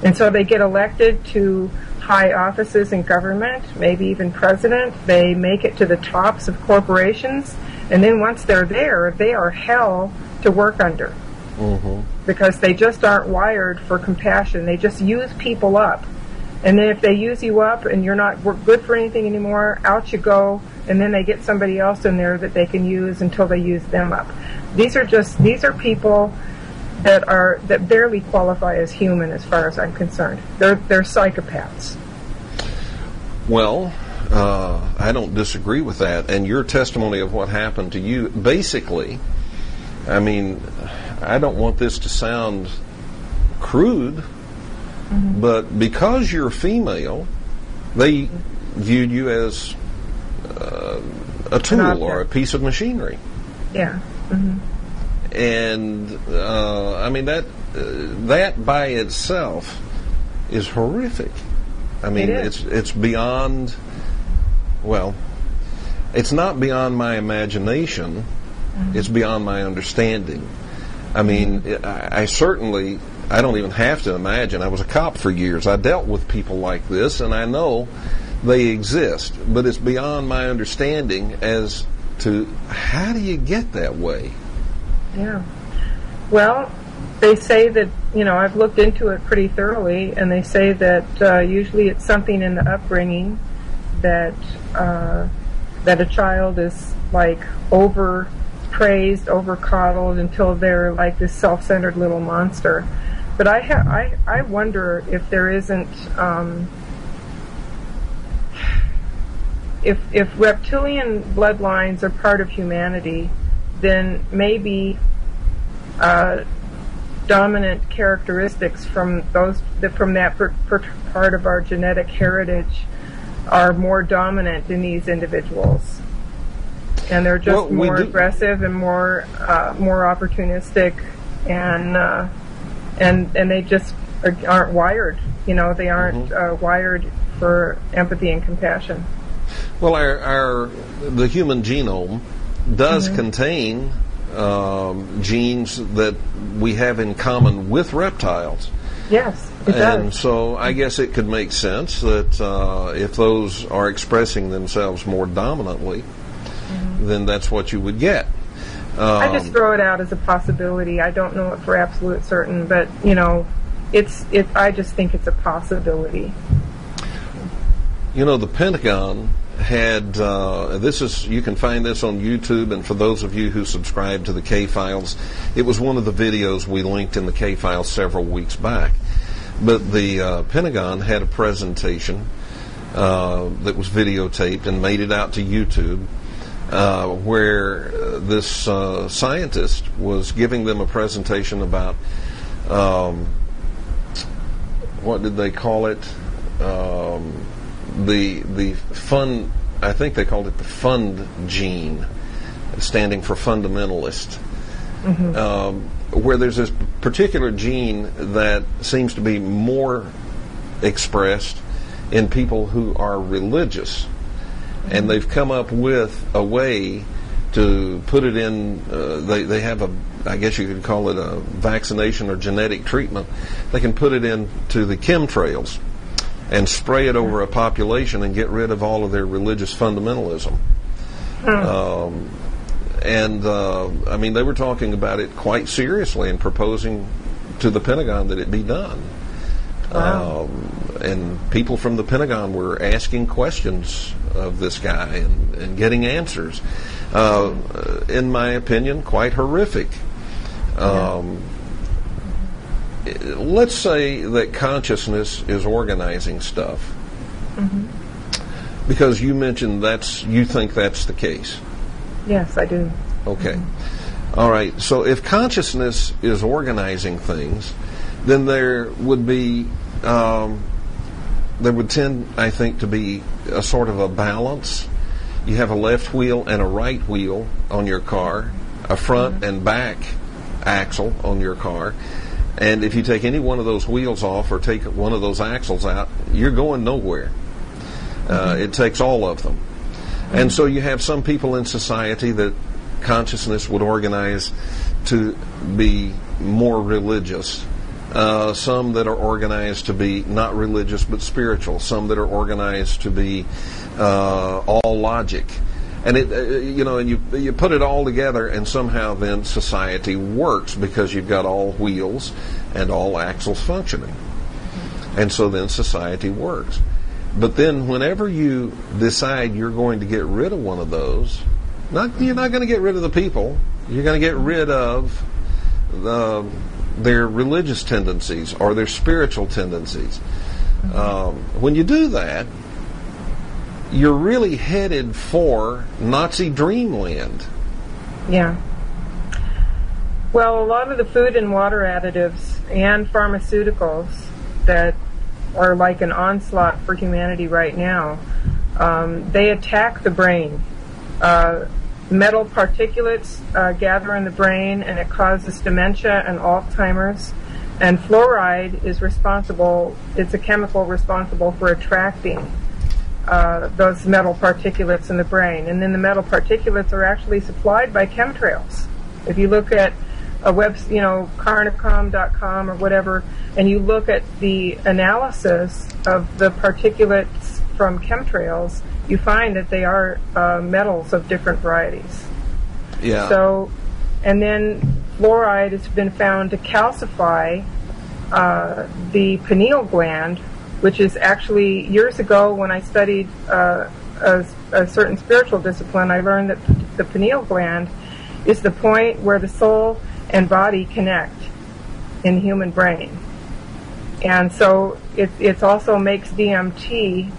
And so they get elected to high offices in government, maybe even president. They make it to the tops of corporations, and then once they're there, they are hell to work under. Mm-hmm. Because they just aren't wired for compassion. They just use people up. And then if they use you up and you're not good for anything anymore, out you go, and then they get somebody else in there that they can use until they use them up. These are people that barely qualify as human as far as I'm concerned. They're psychopaths. Well, I don't disagree with that. And your testimony of what happened to you, basically, I mean, I don't want this to sound crude, mm-hmm. but because you're female, they viewed you as a tool or a piece of machinery. Yeah. Mm-hmm. And I mean that by itself is horrific. I mean it's beyond. Well, it's not beyond my imagination. Mm-hmm. It's beyond my understanding. I mean, I certainly, I don't even have to imagine. I was a cop for years. I dealt with people like this, and I know they exist. But it's beyond my understanding as to how do you get that way? Yeah. Well, they say that, I've looked into it pretty thoroughly, and they say that usually it's something in the upbringing that a child is like over-praised, over-coddled until they're like this self-centered little monster. But I wonder if there isn't, if reptilian bloodlines are part of humanity, then maybe dominant characteristics from that part of our genetic heritage are more dominant in these individuals, and they're just more aggressive and more opportunistic, and they just aren't wired. They aren't wired for empathy and compassion. Well, the human genome does contain genes that we have in common with reptiles. Yes, it does. And so I guess it could make sense that if those are expressing themselves more dominantly, then that's what you would get. I just throw it out as a possibility. I don't know it for absolute certain, but I just think it's a possibility. The Pentagon had you can find this on YouTube, and for those of you who subscribe to the K-Files, it was one of the videos we linked in the K-Files several weeks back. But the Pentagon had a presentation that was videotaped and made it out to YouTube, where this scientist was giving them a presentation about what did they call it? The fun, I think they called it the fund gene, standing for fundamentalist, where there's this particular gene that seems to be more expressed in people who are religious, and they've come up with a way to put it in, they have I guess you could call it a vaccination or genetic treatment. They can put it into the chemtrails and spray it over a population and get rid of all of their religious fundamentalism. I mean, they were talking about it quite seriously and proposing to the Pentagon that it be done. Wow. And people from the Pentagon were asking questions of this guy and getting answers. In my opinion, quite horrific. Let's say that consciousness is organizing stuff, because you mentioned you think that's the case. Yes, I do. Okay. All right. So if consciousness is organizing things, then there would tend, I think, to be a sort of a balance. You have a left wheel and a right wheel on your car, a front and back axle on your car. And if you take any one of those wheels off or take one of those axles out, you're going nowhere. It takes all of them. And so you have some people in society that consciousness would organize to be more religious. Some that are organized to be not religious but spiritual. Some that are organized to be all logic. And and you put it all together, and somehow then society works because you've got all wheels and all axles functioning. And so then society works. But then whenever you decide you're going to get rid of one of those, you're not going to get rid of the people. You're going to get rid of their religious tendencies or their spiritual tendencies. When you do that, you're really headed for Nazi dreamland. Yeah. Well, a lot of the food and water additives and pharmaceuticals that are like an onslaught for humanity right now, they attack the brain. Metal particulates gather in the brain, and it causes dementia and Alzheimer's. And fluoride is it's a chemical responsible for attracting those metal particulates in the brain. And then the metal particulates are actually supplied by chemtrails. If you look at a web, carnicom.com or whatever, and you look at the analysis of the particulates from chemtrails, you find that they are metals of different varieties. Yeah. So, and then fluoride has been found to calcify the pineal gland, which is actually, years ago when I studied a certain spiritual discipline, I learned that the pineal gland is the point where the soul and body connect in the human brain. And so it also makes DMT,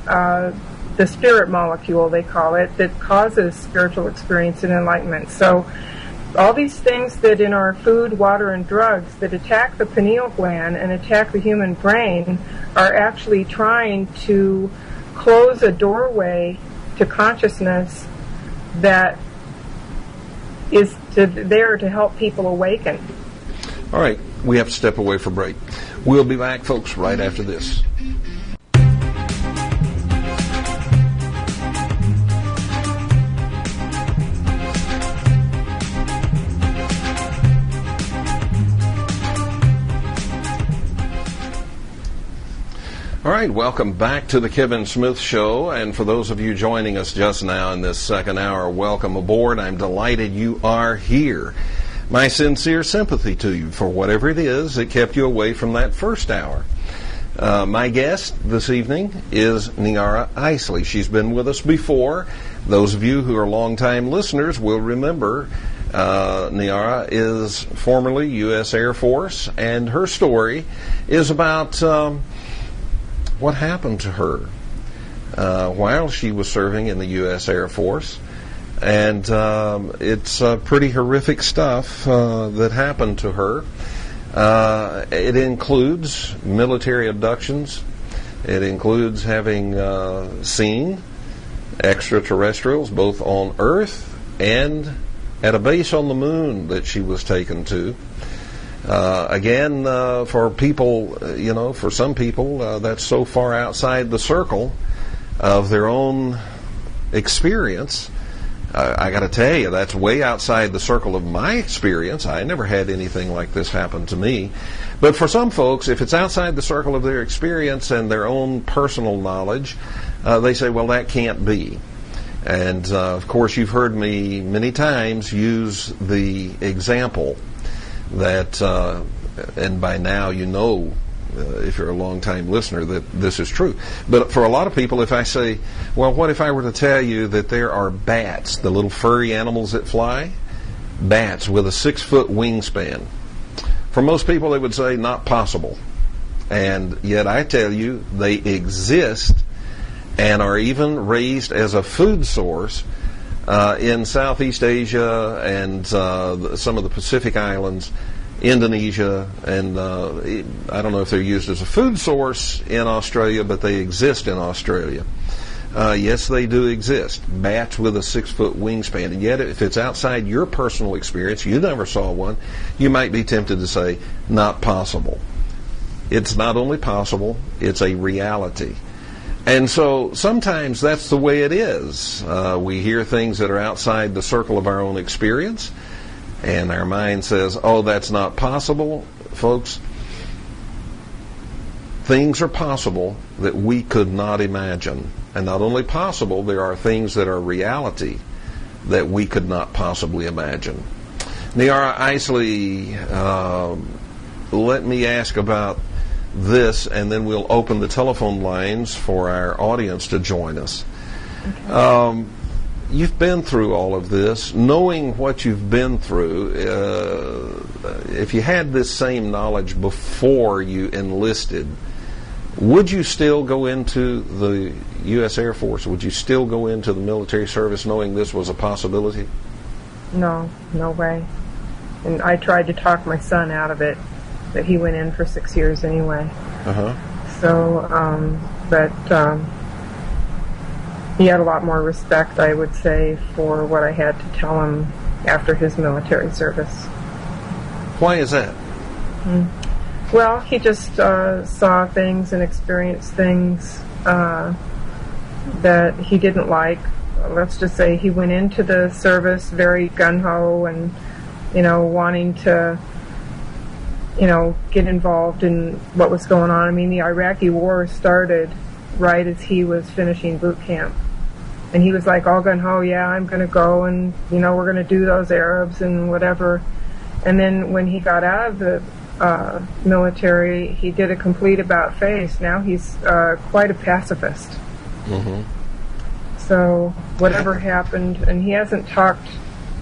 the spirit molecule, they call it, that causes spiritual experience and enlightenment. So all these things that in our food, water, and drugs that attack the pineal gland and attack the human brain are actually trying to close a doorway to consciousness that is there to help people awaken. All right, we have to step away for break. We'll be back, folks, right after this. All right, welcome back to the Kevin Smith Show, and for those of you joining us just now in this second hour, welcome aboard. I'm delighted you are here. My sincere sympathy to you for whatever it is that kept you away from that first hour. My guest this evening is Niara Isley. She's been with us before. Those of you who are longtime listeners will remember Niara is formerly U.S. Air Force, and her story is about what happened to her while she was serving in the U.S. Air Force. And it's pretty horrific stuff that happened to her. It includes military abductions. It includes having seen extraterrestrials both on Earth and at a base on the moon that she was taken to. Again, for people, for some people, that's so far outside the circle of their own experience. I got to tell you, that's way outside the circle of my experience. I never had anything like this happen to me. But for some folks, if it's outside the circle of their experience and their own personal knowledge, they say, well, that can't be. And, of course, you've heard me many times use the example that, and by now you know, if you're a long-time listener, that this is true. But for a lot of people, if I say, well, what if I were to tell you that there are bats, the little furry animals that fly? Bats with a 6-foot wingspan. For most people, they would say, not possible. And yet I tell you, they exist and are even raised as a food source in Southeast Asia and some of the Pacific Islands, Indonesia, and I don't know if they're used as a food source in Australia, but they exist in Australia. Yes, they do exist. Bats with a 6-foot wingspan. And yet, if it's outside your personal experience, you never saw one, you might be tempted to say, not possible. It's not only possible, it's a reality. And so sometimes that's the way it is. We hear things that are outside the circle of our own experience, and our mind says, oh, that's not possible. Folks, things are possible that we could not imagine. And not only possible, there are things that are reality that we could not possibly imagine. Niara Isley, let me ask about this, and then we'll open the telephone lines for our audience to join us. Okay. You've been through all of this. Knowing what you've been through, if you had this same knowledge before you enlisted, would you still go into the U.S. Air Force? Would you still go into the military service knowing this was a possibility? No way. And I tried to talk my son out of it, but he went in for 6 years anyway. So, he had a lot more respect, I would say, for what I had to tell him after his military service. Why is that? Well, he just saw things and experienced things that he didn't like. Let's just say he went into the service very gung-ho and, wanting to get involved in what was going on. I mean, the Iraqi war started right as he was finishing boot camp. And he was like all gung-ho, yeah, I'm going to go and, we're going to do those Arabs and whatever. And then when he got out of the military, he did a complete about-face. Now he's quite a pacifist. Mm-hmm. So whatever happened, and he hasn't talked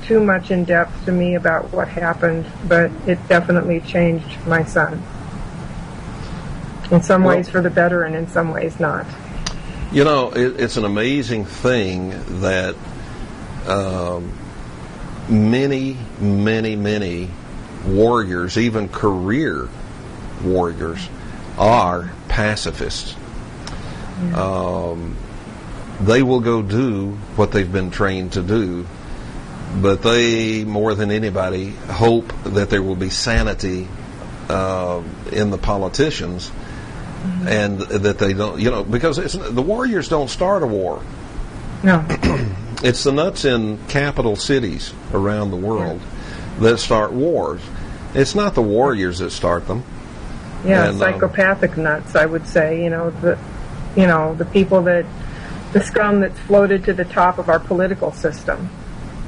too much in depth to me about what happened, but it definitely changed my son. In some ways for the better, and in some ways not. It's an amazing thing that many, many, many warriors, even career warriors, are pacifists. Yeah. They will go do what they've been trained to do, but they, more than anybody, hope that there will be sanity in the politicians. Mm-hmm. And that they don't, because the warriors don't start a war. No. It's the nuts in capital cities around the world that start wars. It's not the warriors that start them. Yeah, and, psychopathic nuts, I would say. The people the scum that's floated to the top of our political system.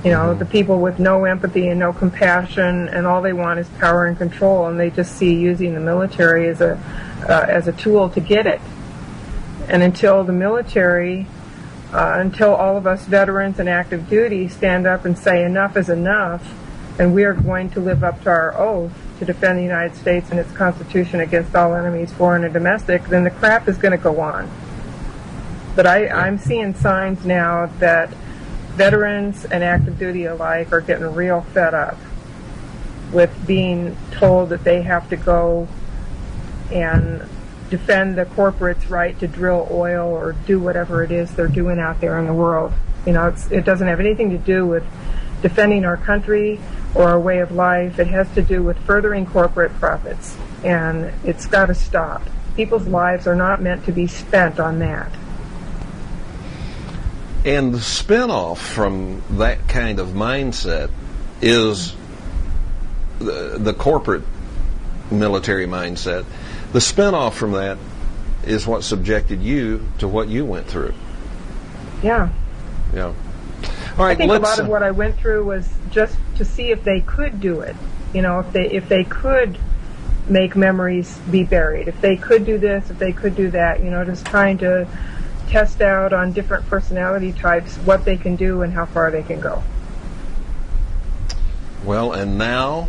The people with no empathy and no compassion, and all they want is power and control, and they just see using the military as a tool to get it. And until the military, until all of us veterans and active duty stand up and say enough is enough, and we are going to live up to our oath to defend the United States and its Constitution against all enemies, foreign and domestic, then the crap is going to go on. But I'm seeing signs now that veterans and active duty alike are getting real fed up with being told that they have to go and defend the corporate's right to drill oil or do whatever it is they're doing out there in the world. It doesn't have anything to do with defending our country or our way of life. It has to do with furthering corporate profits, and it's got to stop. People's lives are not meant to be spent on that. And the spin-off from that kind of mindset is the corporate military mindset. The spin-off from that is what subjected you to what you went through. Yeah. Yeah. All right, I think a lot of what I went through was just to see if they could do it. If they could make memories be buried, if they could do this, if they could do that, just trying to test out on different personality types what they can do and how far they can go. Well, and now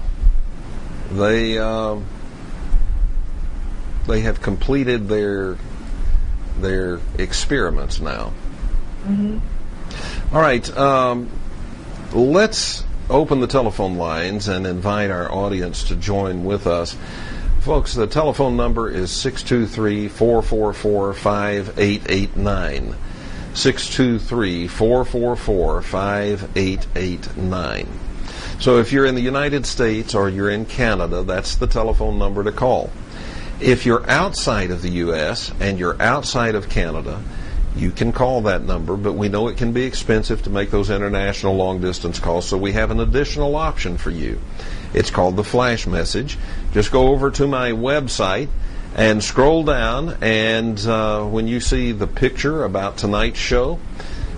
they have completed their experiments now. Mm-hmm. All right, let's open the telephone lines and invite our audience to join with us. Folks, the telephone number is 623-444-5889. 623-444-5889. So if you're in the United States or you're in Canada, that's the telephone number to call. If you're outside of the U.S. and you're outside of Canada, you can call that number, but we know it can be expensive to make those international long-distance calls, so we have an additional option for you. It's called the Flash Message. Just go over to my website and scroll down, and when you see the picture about tonight's show,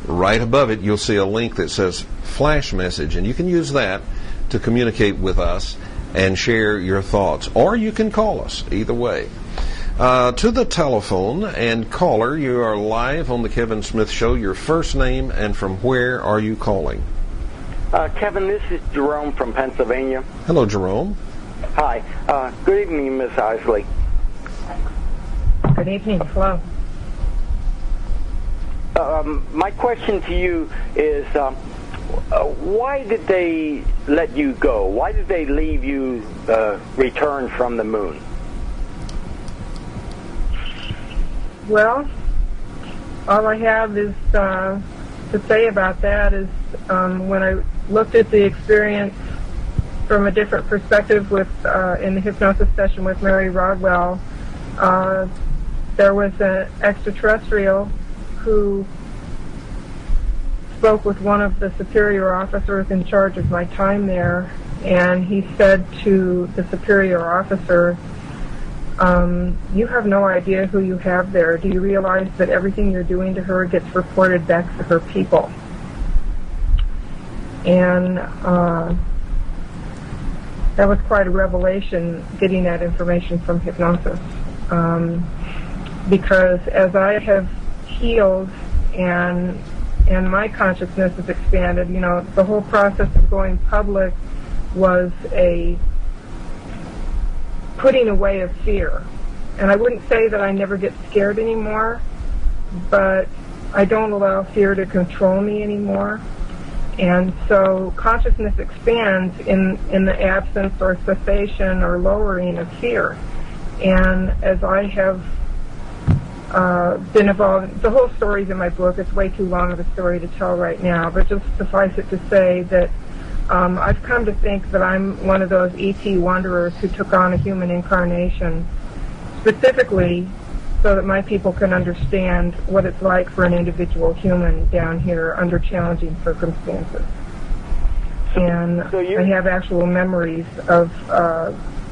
right above it you'll see a link that says Flash Message, and you can use that to communicate with us and share your thoughts. Or you can call us, either way. To the telephone, and caller, you are live on the Kevin Smith Show. Your first name and from where are you calling? Kevin, this is Jerome from Pennsylvania. Hello, Jerome. Hi. Good evening, Miss Isley. Good evening. Hello. My question to you is, why did they let you go? Why did they leave you return from the moon? Well, all I have is to say about that is when I looked at the experience from a different perspective with in the hypnosis session with Mary Rodwell, there was an extraterrestrial who spoke with one of the superior officers in charge of my time there, and he said to the superior officer, you have no idea who you have there. Do you realize that everything you're doing to her gets reported back to her people? And that was quite a revelation, getting that information from hypnosis. Because as I have healed and my consciousness has expanded, you know, the whole process of going public was a putting away of fear. And I wouldn't say that I never get scared anymore, but I don't allow fear to control me anymore. And so consciousness expands in the absence or cessation or lowering of fear. And as I have been involved, the whole story's in my book. It's way too long of a story to tell right now, but just suffice it to say that I've come to think that I'm one of those ET wanderers who took on a human incarnation specifically so that my people can understand what it's like for an individual human down here under challenging circumstances. And I have actual memories of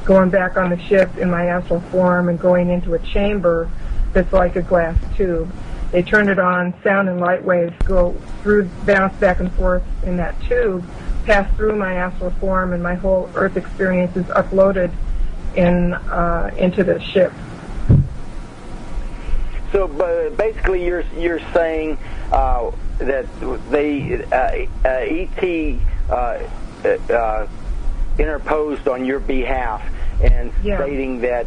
going back on the ship in my astral form and going into a chamber that's like a glass tube. They turn it on, sound and light waves go through, bounce back and forth in that tube, pass through my astral form, and my whole Earth experience is uploaded into the ship. So basically, you're saying that ET interposed on your behalf and stating that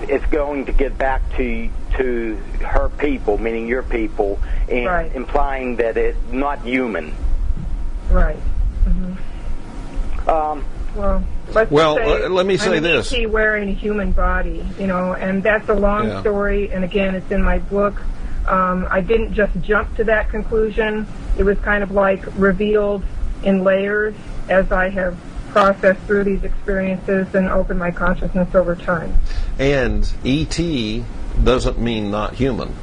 it's going to get back to her people, meaning your people, and implying that it's not human. Right. Mm-hmm. Let me say this. I'm wearing a human body, you know, and that's a long story, and again, it's in my book. I didn't just jump to that conclusion. It was kind of like revealed in layers as I have processed through these experiences and opened my consciousness over time. And E.T. doesn't mean not human.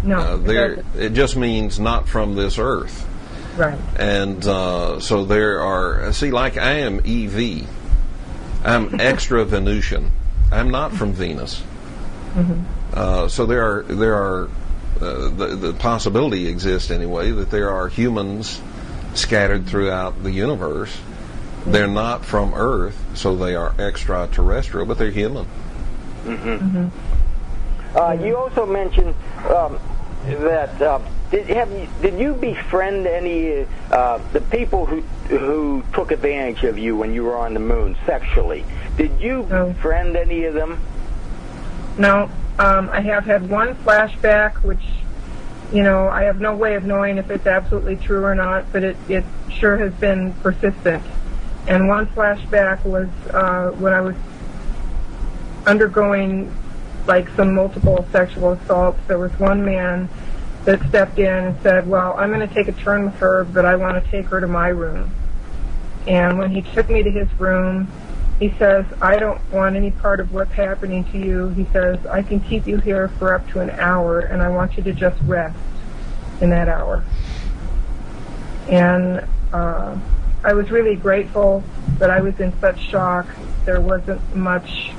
No, it just means not from this earth. Right. And so there are, like I am EV. I'm extra Venusian. I'm not from Venus. Mm-hmm. So there are the possibility exists anyway that there are humans scattered throughout the universe. They're not from Earth, so they are extraterrestrial, but they're human. Mm-hmm. Mm-hmm. You also mentioned that did you befriend any the people who took advantage of you when you were on the moon sexually? Did you befriend any of them? No. I have had one flashback, which, you know, I have no way of knowing if it's absolutely true or not, but it sure has been persistent. And one flashback was when I was undergoing like some multiple sexual assaults. There was one man that stepped in and said, well, I'm going to take a turn with her, but I want to take her to my room. And when he took me to his room, he says, I don't want any part of what's happening to you. He says, I can keep you here for up to an hour, and I want you to just rest in that hour. And I was really grateful, but I was in such shock. There wasn't much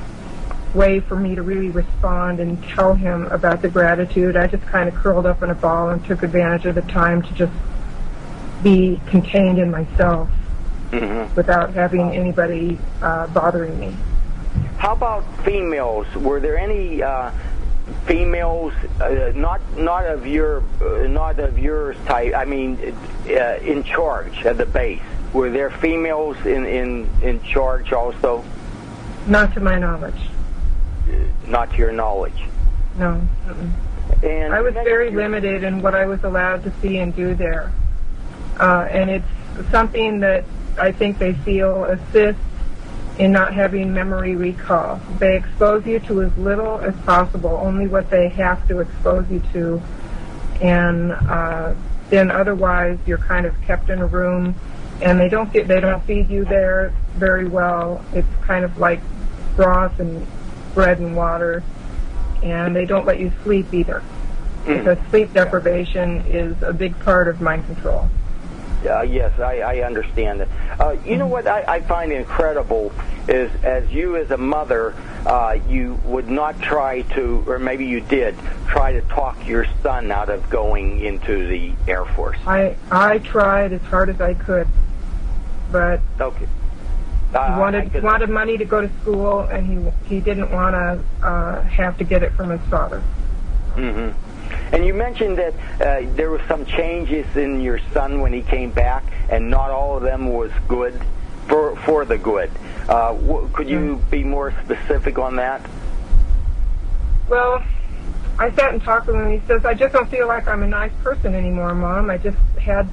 way for me to really respond and tell him about the gratitude. I just kind of curled up in a ball and took advantage of the time to just be contained in myself without having anybody bothering me. How about females? Were there any females, not of your type? I mean, in charge at the base. Were there females in charge also? Not to my knowledge. Not to your knowledge? No. And I was very limited in what I was allowed to see and do there. And it's something that I think they feel assists in not having memory recall. They expose you to as little as possible, only what they have to expose you to. And then otherwise you're kind of kept in a room, and they don't feed you there very well. It's kind of like broth and bread and water, and they don't let you sleep either, because sleep deprivation is a big part of mind control. Yes, I understand it. You know what I find incredible is, as you as a mother, you would not try to, or maybe you did, try to talk your son out of going into the Air Force. I tried as hard as I could, but okay. He wanted money to go to school, and he didn't want to have to get it from his father. Mm-hmm. And you mentioned that there were some changes in your son when he came back, and not all of them was good, for the good. Could you be more specific on that? Well, I sat and talked with him, and he says, I just don't feel like I'm a nice person anymore, Mom. I just had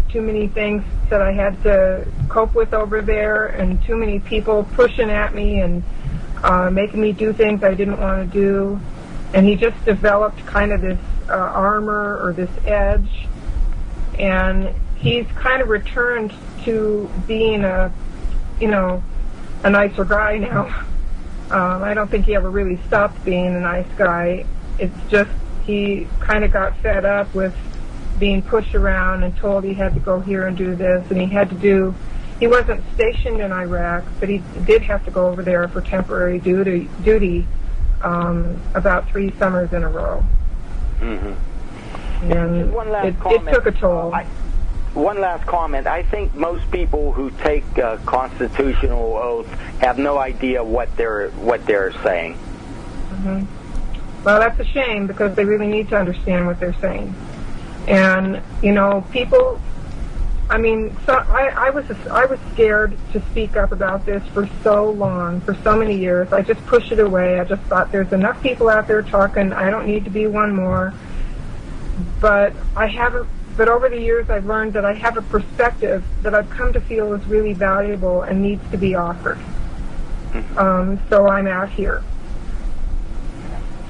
too many things that I had to cope with over there, and too many people pushing at me and making me do things I didn't want to do. And he just developed kind of this armor or this edge, and he's kind of returned to being a nicer guy now. I don't think he ever really stopped being a nice guy. It's just he kind of got fed up with being pushed around and told he had to go here and do this, and he wasn't stationed in Iraq, but he did have to go over there for temporary duty about 3 summers in a row. Mm-hmm. And one last it took a toll. One last comment. I think most people who take constitutional oaths have no idea what they're saying. Mm-hmm. Well, that's a shame, because they really need to understand what they're saying. And people. I mean, so I was scared to speak up about this for so long, for so many years. I just pushed it away. I just thought there's enough people out there talking. I don't need to be one more. But But over the years, I've learned that I have a perspective that I've come to feel is really valuable and needs to be offered. So I'm out here.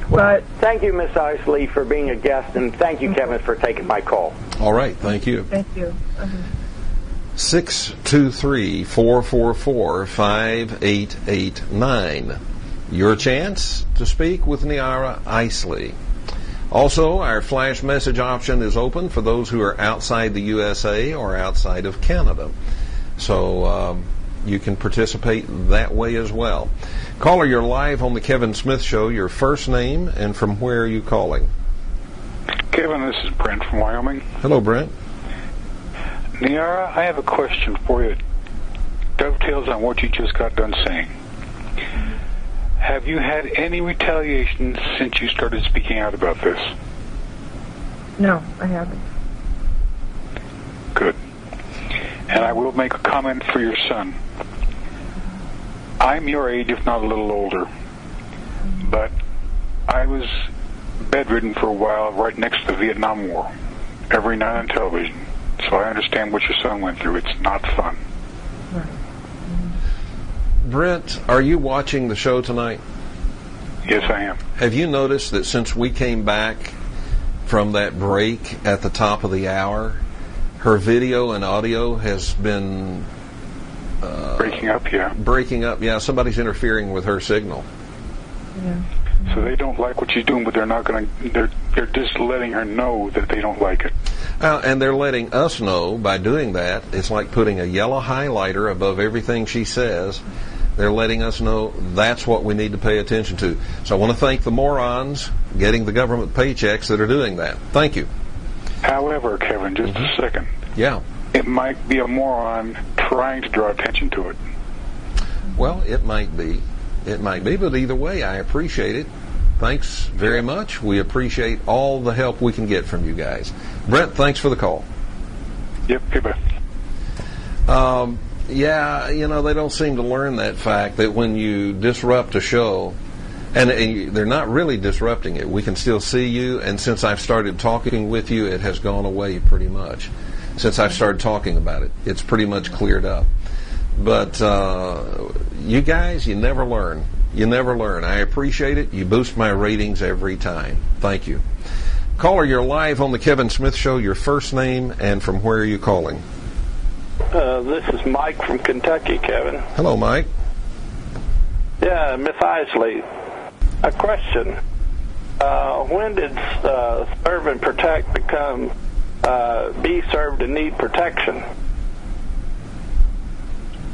Well, thank you, Miss Isley, for being a guest, and thank you, Kevin, for taking my call. All right, thank you. Thank you. 623-444-5889. Your chance to speak with Niara Isley. Also, our flash message option is open for those who are outside the USA or outside of Canada. So you can participate that way as well. Caller, you're live on the Kevin Smith Show. Your first name and from where are you calling? Kevin, this is Brent from Wyoming. Hello, Brent. Niara, I have a question for you. Dovetails on what you just got done saying. Have you had any retaliation since you started speaking out about this? No, I haven't. Good. And I will make a comment for your son. I'm your age, if not a little older. But I was bedridden for a while right next to the Vietnam War, every night on television. So I understand what your son went through. It's not fun. Right. Brent, are you watching the show tonight? Yes, I am. Have you noticed that since we came back from that break at the top of the hour, her video and audio has been breaking up? Yeah. Breaking up. Yeah, somebody's interfering with her signal. Yeah. So they don't like what she's doing, but they're not going to. They're just letting her know that they don't like it. And they're letting us know by doing that. It's like putting a yellow highlighter above everything she says. They're letting us know that's what we need to pay attention to. So I want to thank the morons getting the government paychecks that are doing that. Thank you. However, Kevin, just a second. Yeah. It might be a moron trying to draw attention to it. Well, it might be. It might be, but either way, I appreciate it. Thanks very much. We appreciate all the help we can get from you guys. Brent, thanks for the call. Yep, goodbye. Yeah, they don't seem to learn that fact that when you disrupt a show, and they're not really disrupting it. We can still see you, and since I've started talking with you, it has gone away pretty much. Since I've started talking about it, it's pretty much cleared up. But you guys, you never learn. You never learn. I appreciate it. You boost my ratings every time. Thank you. Caller, you're live on the Kevin Smith Show. Your first name and from where are you calling? This is Mike from Kentucky, Kevin. Hello, Mike. Yeah, Miss Isley, a question. When did Serve and Protect become be served and need protection?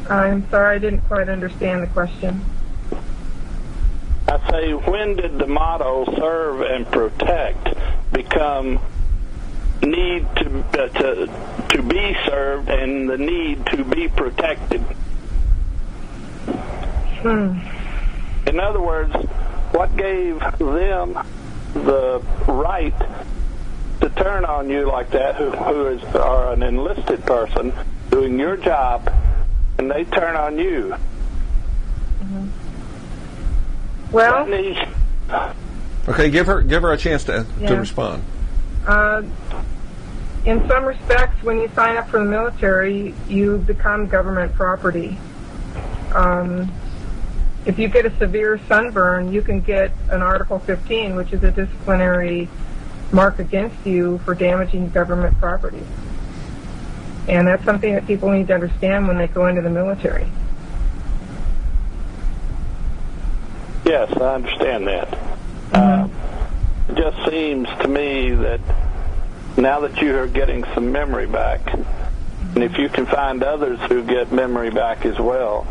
I'm sorry, I didn't quite understand the question. I say, when did the motto "serve and protect" become need to be served and the need to be protected? In other words, what gave them the right to turn on you like that, who are an enlisted person doing your job, and they turn on you? Well, okay, give her a chance to respond. In some respects, when you sign up for the military, you become government property. If you get a severe sunburn, you can get an Article 15, which is a disciplinary mark against you for damaging government property. And that's something that people need to understand when they go into the military. Yes, I understand that. It just seems to me that now that you are getting some memory back, and if you can find others who get memory back as well,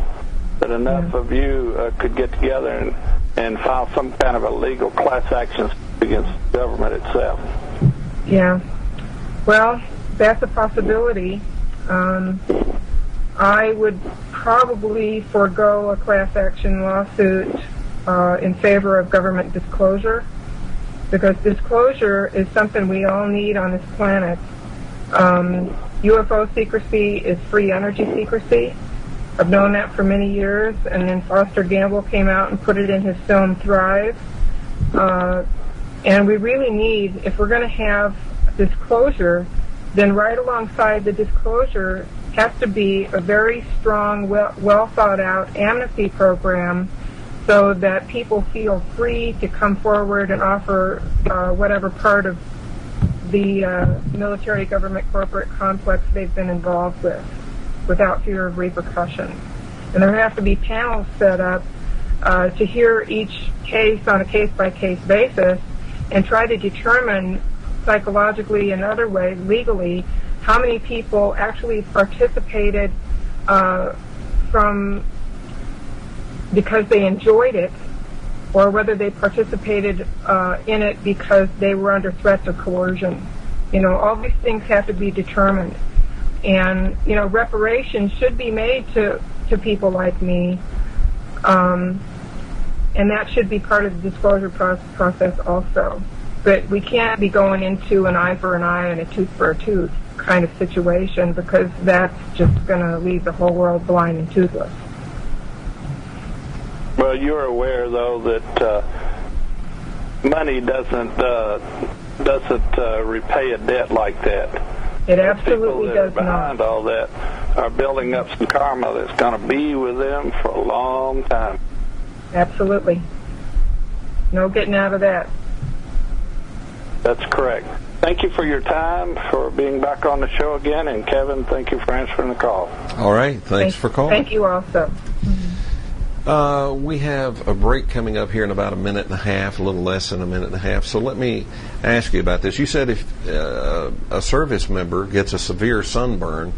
that enough of you could get together and file some kind of a legal class action against the government itself. Yeah. Well, that's a possibility. I would probably forego a class action lawsuit in favor of government disclosure, because disclosure is something we all need on this planet. UFO secrecy is free energy secrecy. I've known that for many years, and then Foster Gamble came out and put it in his film Thrive. And we really need, if we're going to have disclosure, then right alongside the disclosure has to be a very strong, well thought out amnesty program, so that people feel free to come forward and offer whatever part of the military government corporate complex they've been involved with, without fear of repercussion. And there have to be panels set up to hear each case on a case-by-case basis and try to determine psychologically and other ways, legally, how many people actually participated from because they enjoyed it, or whether they participated in it because they were under threats of coercion. You know, all these things have to be determined. And, you know, reparations should be made to people like me, and that should be part of the disclosure process also. But we can't be going into an eye for an eye and a tooth for a tooth kind of situation, because that's just going to leave the whole world blind and toothless. Well, you're aware, though, that money doesn't repay a debt like that. It absolutely does not. People that are behind all that are building up some karma that's going to be with them for a long time. Absolutely. No getting out of that. That's correct. Thank you for your time, for being back on the show again, and Kevin, thank you for answering the call. All right. Thanks for calling. Thank you also. We have a break coming up here in about a minute and a half, a little less than a minute and a half. So let me ask you about this. You said if a service member gets a severe sunburn,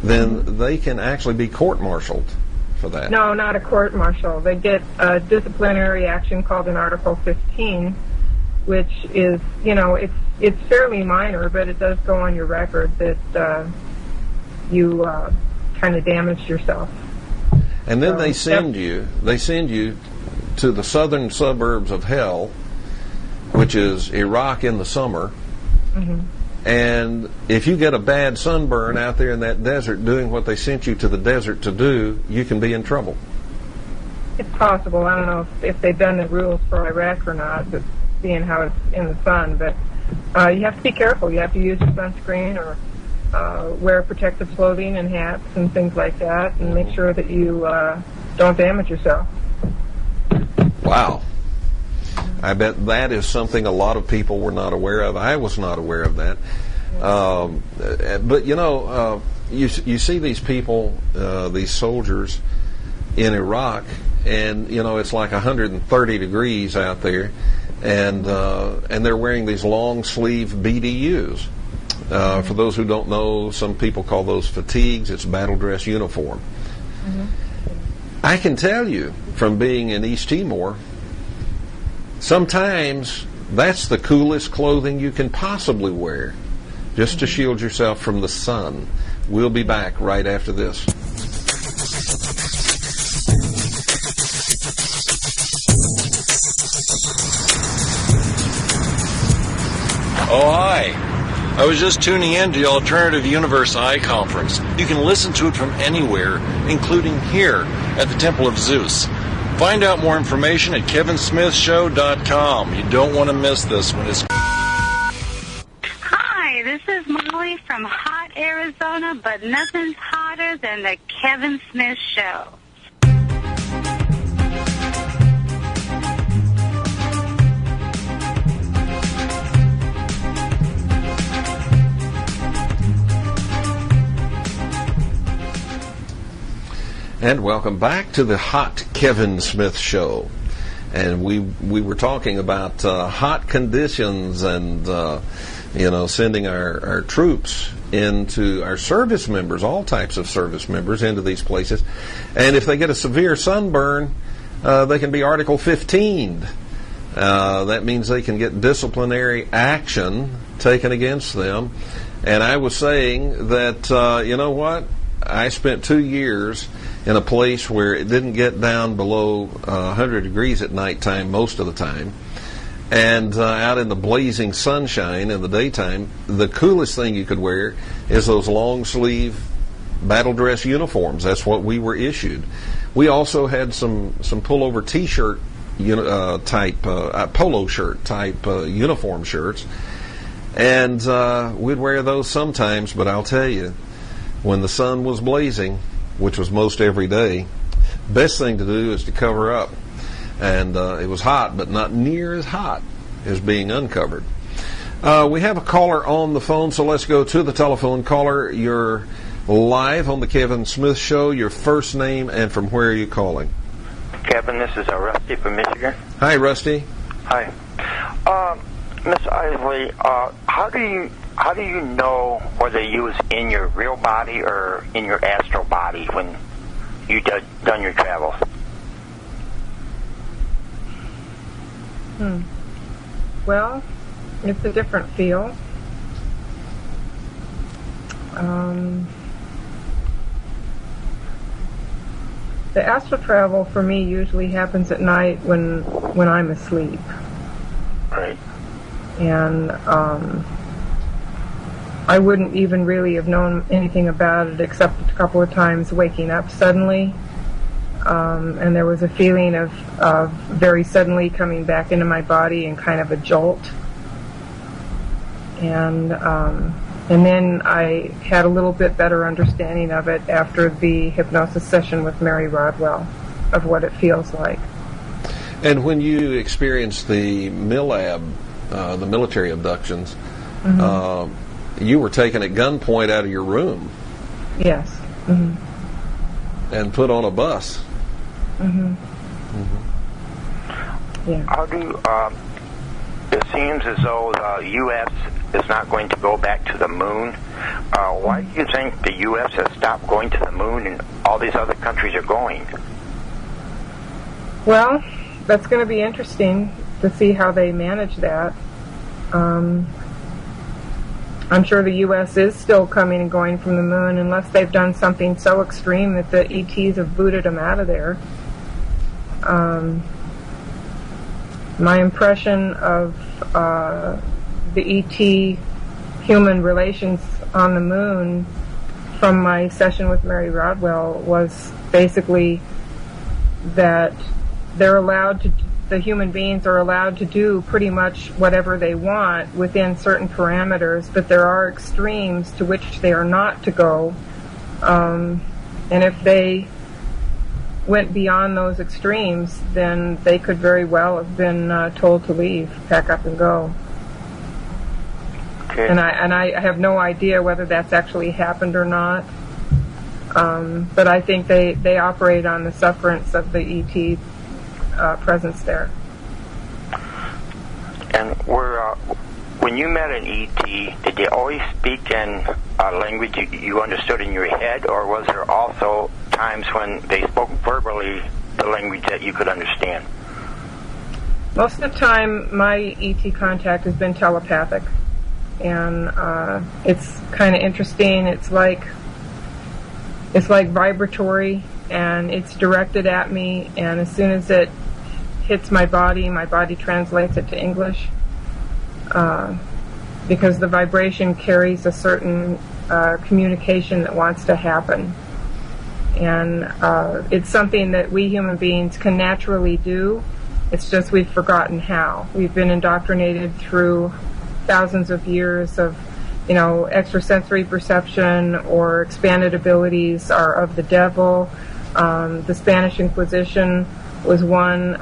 then they can actually be court-martialed for that. No, not a court-martial. They get a disciplinary action called an Article 15, which is, you know, it's fairly minor, but it does go on your record that you kind of damaged yourself. And then they send you to the southern suburbs of hell, which is Iraq in the summer. Mm-hmm. And if you get a bad sunburn out there in that desert doing what they sent you to the desert to do, you can be in trouble. It's possible. I don't know if they've done the rules for Iraq or not, but seeing how it's in the sun. But you have to be careful. You have to use your sunscreen or wear protective clothing and hats and things like that, and make sure that you don't damage yourself. Wow. I bet that is something a lot of people were not aware of. I was not aware of that. But, you know, you see these people, these soldiers in Iraq, and, you know, it's like 130 degrees out there, and they're wearing these long-sleeve BDUs. For those who don't know, some people call those fatigues. It's battle dress uniform. I can tell you from being in East Timor, sometimes that's the coolest clothing you can possibly wear, just to shield yourself from the sun. We'll be back right after this. Oh, hi. I was just tuning in to the Alternative Universe Eye Conference. You can listen to it from anywhere, including here at the Temple of Zeus. Find out more information at kevinsmithshow.com. You don't want to miss this one. Hi, this is Molly from hot Arizona, but nothing's hotter than the Kevin Smith Show. And welcome back to the Hot Kevin Smith Show. And we were talking about hot conditions and, sending our troops into our service members, all types of service members, into these places. And if they get a severe sunburn, they can be Article 15'd. That means they can get disciplinary action taken against them. And I was saying that, you know what? I spent 2 years in a place where it didn't get down below 100 degrees at nighttime most of the time, and out in the blazing sunshine in the daytime, the coolest thing you could wear is those long sleeve battle dress uniforms. That's what we were issued. We also had some pullover t-shirt type polo shirt type uniform shirts, and we'd wear those sometimes. But I'll tell you, when the sun was blazing, which was most every day, best thing to do is to cover up. And it was hot, but not near as hot as being uncovered. We have a caller on the phone, so let's go to the telephone. Caller, you're live on the Kevin Smith Show. Your first name and from where are you calling? Kevin, this is Rusty from Michigan. Hi, Rusty. Hi. Miss Isley, how do you know whether you was in your real body or in your astral body when you done your travels? Well, it's a different feel. The astral travel for me usually happens at night when I'm asleep. Right. And I wouldn't even really have known anything about it except a couple of times waking up suddenly. And there was a feeling of very suddenly coming back into my body and kind of a jolt. And then I had a little bit better understanding of it after the hypnosis session with Mary Rodwell, of what it feels like. And when you experienced the MILAB, the military abductions, you were taken at gunpoint out of your room. Yes. And put on a bus. Yeah. How do it seems as though the U.S. is not going to go back to the moon. Why do you think the U.S. has stopped going to the moon and all these other countries are going? Well, that's going to be interesting to see how they manage that. I'm sure the U.S. is still coming and going from the moon unless they've done something so extreme that the ETs have booted them out of there. My impression of the ET human relations on the moon from my session with Mary Rodwell was basically that they're allowed to, the human beings are allowed to do pretty much whatever they want within certain parameters, but there are extremes to which they are not to go. And if they went beyond those extremes, then they could very well have been told to leave, pack up and go. Okay. And I have no idea whether that's actually happened or not. But I think they operate on the sufferance of the ET presence there. And when when you met an ET, did they always speak in a language you understood in your head, or was there also times when they spoke verbally the language that you could understand? Most of the time, my ET contact has been telepathic, and it's kind of interesting. It's like vibratory, and it's directed at me, and as soon as it hits my body translates it to English, because the vibration carries a certain communication that wants to happen. And it's something that we human beings can naturally do. It's just we've forgotten how. We've been indoctrinated through thousands of years of, extrasensory perception, or expanded abilities are of the devil. The Spanish Inquisition was one.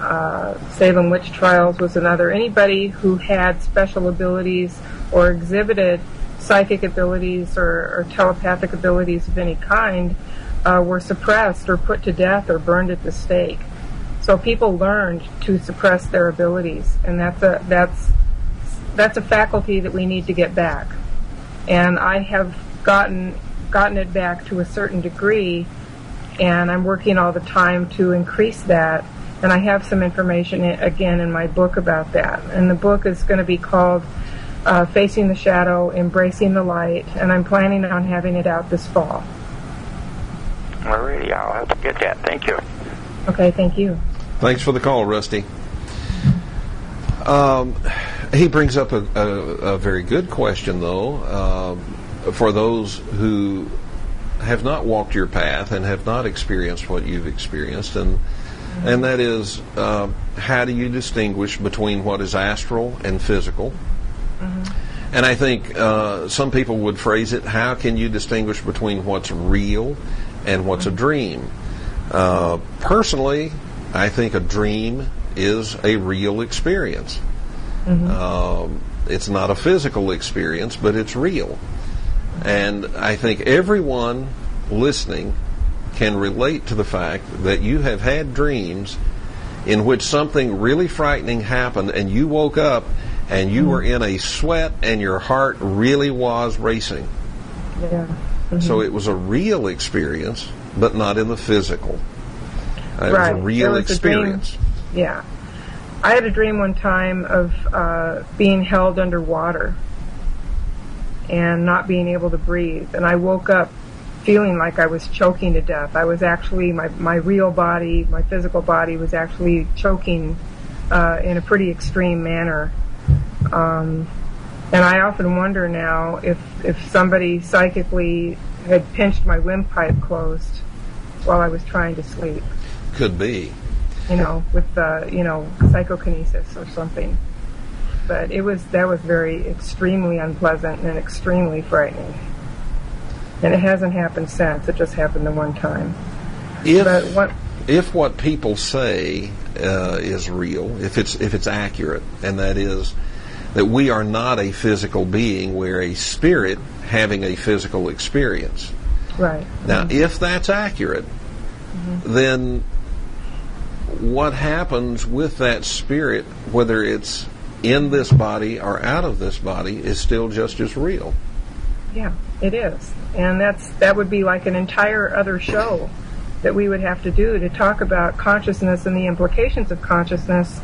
Salem witch trials was another. Anybody who had special abilities or exhibited psychic abilities or telepathic abilities of any kind were suppressed or put to death or burned at the stake. So people learned to suppress their abilities, and that's a faculty that we need to get back. And I have gotten it back to a certain degree, and I'm working all the time to increase that. And I have some information again in my book about that. And the book is going to be called Facing the Shadow, Embracing the Light, and I'm planning on having it out this fall. Alrighty, I'll have to get that. Thank you. Okay, thank you. Thanks for the call, Rusty. He brings up a very good question, though, for those who have not walked your path and have not experienced what you've experienced, and that is, how do you distinguish between what is astral and physical? Mm-hmm. And I think some people would phrase it, how can you distinguish between what's real and what's a dream? Personally, I think a dream is a real experience. Mm-hmm. It's not a physical experience, but it's real. And I think everyone listening can relate to the fact that you have had dreams in which something really frightening happened, and you woke up and you were in a sweat and your heart really was racing. Yeah. Mm-hmm. So it was a real experience, but not in the physical. It was a real experience. Yeah. I had a dream one time of being held underwater and not being able to breathe. And I woke up feeling like I was choking to death. I was actually, my real body, my physical body was actually choking in a pretty extreme manner. And I often wonder now if somebody psychically had pinched my windpipe closed while I was trying to sleep. Could be. With psychokinesis or something. But that was very extremely unpleasant and extremely frightening. And it hasn't happened since. It just happened the one time. If what people say is real, if it's accurate, and that is that we are not a physical being, we're a spirit having a physical experience. Right. Now, if that's accurate, then what happens with that spirit, whether it's in this body or out of this body, is still just as real. Yeah, it is. And that would be like an entire other show that we would have to do to talk about consciousness and the implications of consciousness.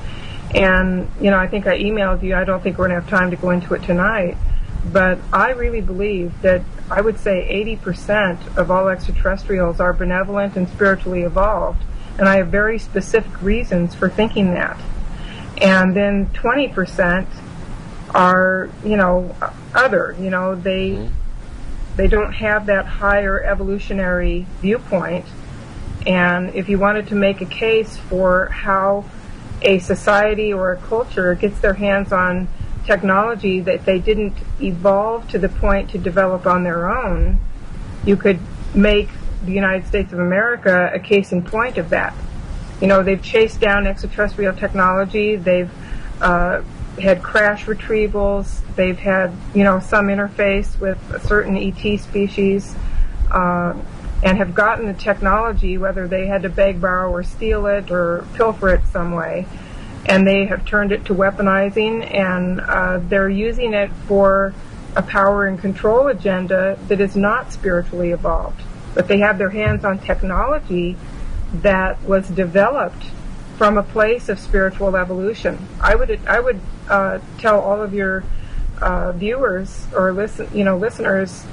And, I think I emailed you. I don't think we're going to have time to go into it tonight. But I really believe that I would say 80% of all extraterrestrials are benevolent and spiritually evolved. And I have very specific reasons for thinking that. And then 20% are, other. They don't have that higher evolutionary viewpoint. And if you wanted to make a case for how a society or a culture gets their hands on technology that they didn't evolve to the point to develop on their own, you could make the United States of America a case in point of that. They've chased down extraterrestrial technology. They've had crash retrievals. They've had, some interface with a certain ET species, and have gotten the technology, whether they had to beg, borrow, or steal it, or pilfer it some way. and they have turned it to weaponizing, and they're using it for a power and control agenda that is not spiritually evolved. But they have their hands on technology that was developed from a place of spiritual evolution. I would tell all of your viewers or listeners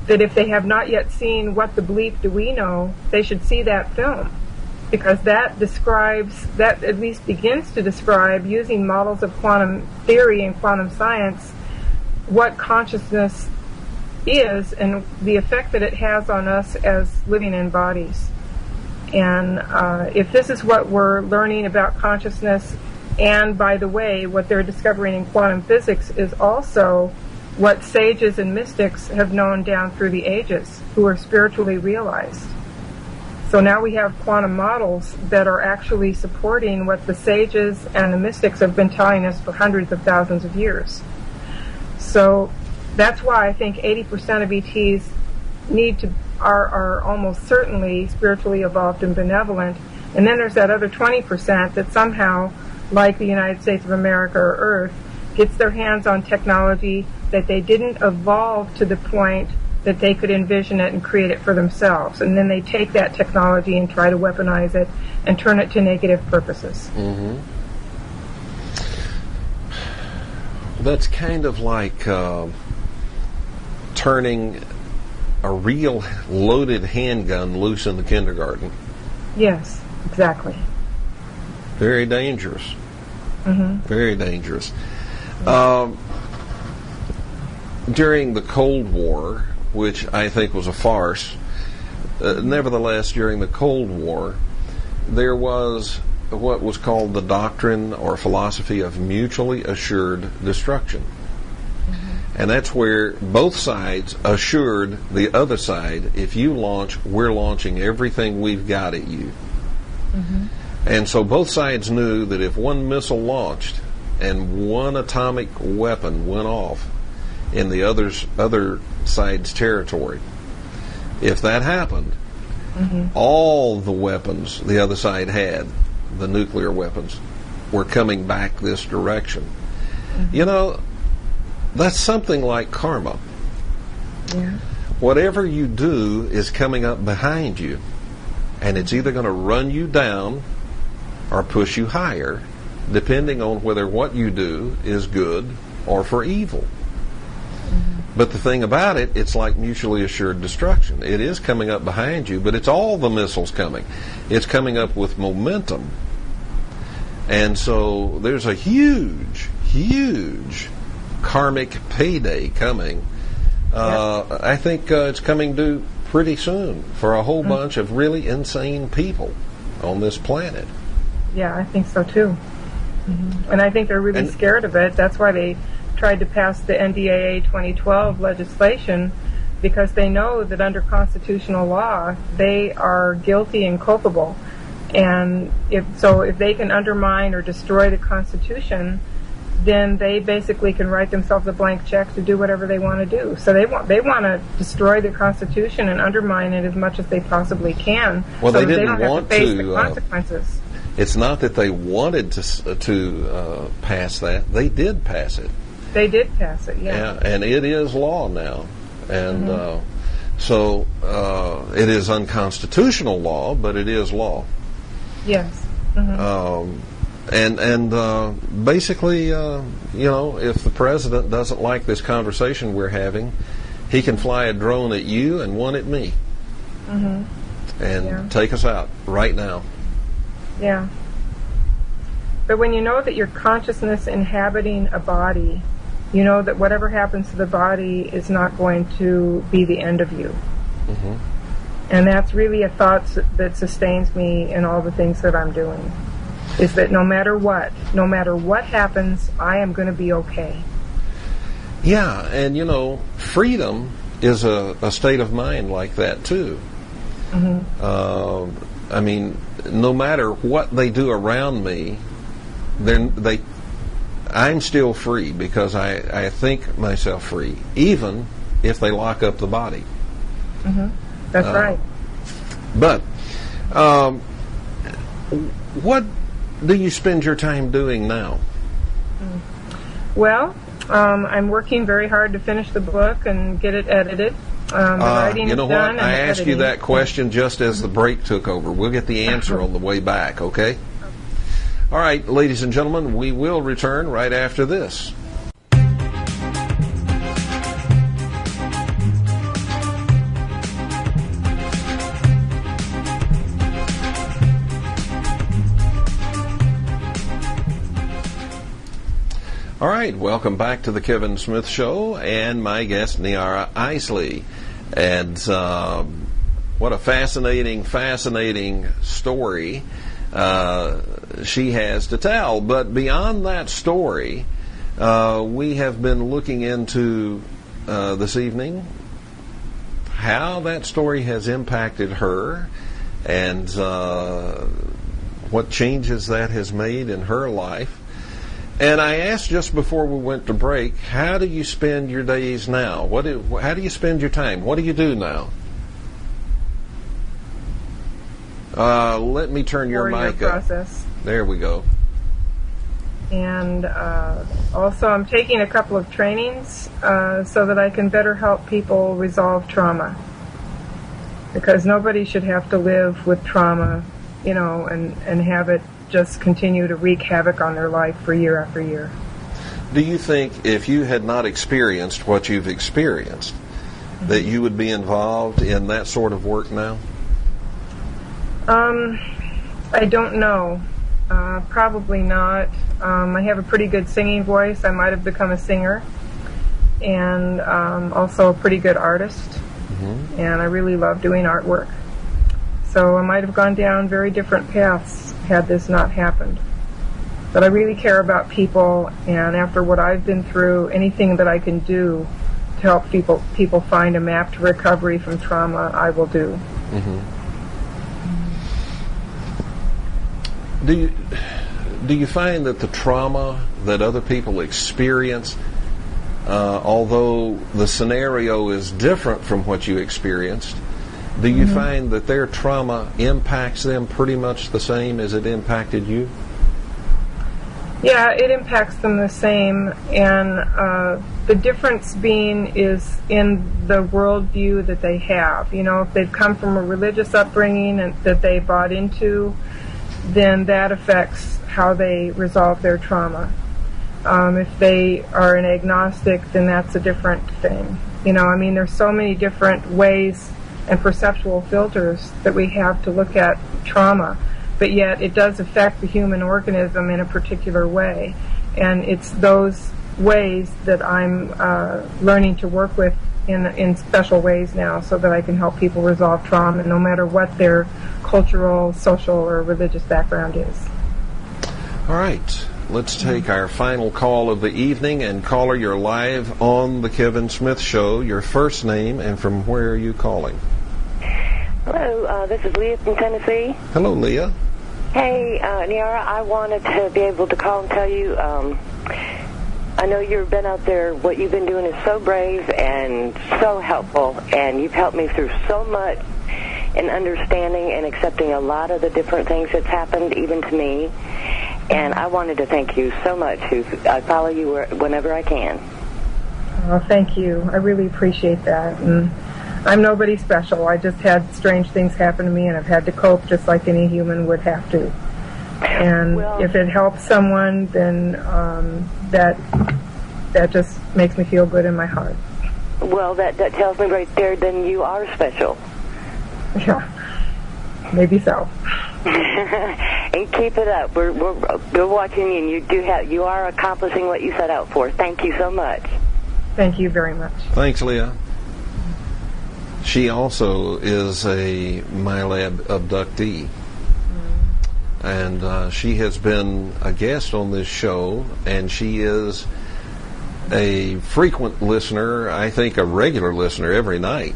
that if they have not yet seen What the Bleep Do We Know, they should see that film, because that at least begins to describe, using models of quantum theory and quantum science, what consciousness is and the effect that it has on us as living in bodies. And if this is what we're learning about consciousness, and by the way, what they're discovering in quantum physics is also what sages and mystics have known down through the ages, who are spiritually realized. So now we have quantum models that are actually supporting what the sages and the mystics have been telling us for hundreds of thousands of years. So that's why I think 80% of ETs are almost certainly spiritually evolved and benevolent. And then there's that other 20% that somehow, like the United States of America or Earth, gets their hands on technology that they didn't evolve to the point that they could envision it and create it for themselves. And then they take that technology and try to weaponize it and turn it to negative purposes. Mm-hmm. That's kind of like turning a real loaded handgun loose in the kindergarten. Yes, exactly. Very dangerous. Mm-hmm. Very dangerous. During the Cold War, which I think was a farce, nevertheless, during the Cold War, there was what was called the doctrine or philosophy of mutually assured destruction. And that's where both sides assured the other side, if you launch, we're launching everything we've got at you. Mm-hmm. And so both sides knew that if one missile launched and one atomic weapon went off in the other side's territory, if that happened, mm-hmm. all the weapons the other side had, the nuclear weapons, were coming back this direction. Mm-hmm. You know, that's something like karma. Yeah. Whatever you do is coming up behind you, and it's either going to run you down or push you higher, depending on whether what you do is good or for evil. Mm-hmm. But the thing about it, it's like mutually assured destruction. It is coming up behind you, but it's all the missiles coming. It's coming up with momentum. And so there's a huge, huge karmic payday coming. I think it's coming due pretty soon for a whole bunch of really insane people on this planet. Yeah, I think so too. Mm-hmm. And I think they're really scared of it. That's why they tried to pass the NDAA 2012 legislation, because they know that under constitutional law they are guilty and culpable. And if they can undermine or destroy the Constitution, then they basically can write themselves a blank check to do whatever they want to do. So they want to destroy the Constitution and undermine it as much as they possibly can. Well, so they didn't they don't want have to face the consequences. It's not that they wanted to pass that; they did pass it. They did pass it, yeah. And it is law now, and so it is unconstitutional law, but it is law. Yes. Mm-hmm. And basically, if the president doesn't like this conversation we're having, he can fly a drone at you and one at me, and take us out right now. Yeah. But when you know that your consciousness inhabiting a body, you know that whatever happens to the body is not going to be the end of you. Mm-hmm. And that's really a thought that sustains me in all the things that I'm doing. Is that no matter what happens, I am going to be okay. Yeah, and freedom is a state of mind like that too. Mm-hmm. I mean, no matter what they do around me, I'm still free because I think myself free, even if they lock up the body. Mm-hmm. That's right. But what do you spend your time doing now? Well, I'm working very hard to finish the book and get it edited. The writing you know is done what? I asked you editing. that question just as the break took over. We'll get the answer on the way back, okay? All right, ladies and gentlemen, we will return right after this. All right, welcome back to the Kevin Smith Show and my guest, Niara Isley. And what a fascinating story she has to tell. But beyond that story, we have been looking into this evening how that story has impacted her and what changes that has made in her life. And I asked just before we went to break, how do you spend your days now? How do you spend your time? What do you do now? Let me turn your mic up. Process. There we go. And also I'm taking a couple of trainings so that I can better help people resolve trauma. Because nobody should have to live with trauma, and have it just continue to wreak havoc on their life for year after year. Do you think if you had not experienced what you've experienced, that you would be involved in that sort of work now? I don't know. Probably not. I have a pretty good singing voice. I might have become a singer. And also a pretty good artist. Mm-hmm. And I really love doing artwork. So I might have gone down very different paths had this not happened. But I really care about people, and after what I've been through, anything that I can do to help people find a map to recovery from trauma, I will do. Mm-hmm. Do you find that the trauma that other people experience, although the scenario is different from what you experienced, do you mm-hmm. find that their trauma impacts them pretty much the same as it impacted you? Yeah, it impacts them the same, and the difference being is in the worldview that they have. If they've come from a religious upbringing and that they bought into, then that affects how they resolve their trauma. If they are an agnostic, then that's a different thing. There's so many different ways and perceptual filters that we have to look at trauma, but yet it does affect the human organism in a particular way, and it's those ways that I'm learning to work with in special ways now, so that I can help people resolve trauma no matter what their cultural, social, or religious background is. All right, let's take our final call of the evening. And caller, you're live on the Kevin Smith Show. Your first name and from where are you calling? Hello, this is Leah from Tennessee. Hello, Leah. Hey, Niara, I wanted to be able to call and tell you, I know you've been out there, what you've been doing is so brave and so helpful, and you've helped me through so much in understanding and accepting a lot of the different things that's happened, even to me, and I wanted to thank you so much. I follow you whenever I can. Well, thank you. I really appreciate that. And I'm nobody special. I just had strange things happen to me, and I've had to cope just like any human would have to. And if it helps someone, then that just makes me feel good in my heart. Well, that tells me right there, then you are special. Yeah, maybe so. And keep it up. We're watching you, and you are accomplishing what you set out for. Thank you so much. Thank you very much. Thanks, Leah. She also is a MyLab abductee. And she has been a guest on this show, and she is a frequent listener, I think a regular listener every night.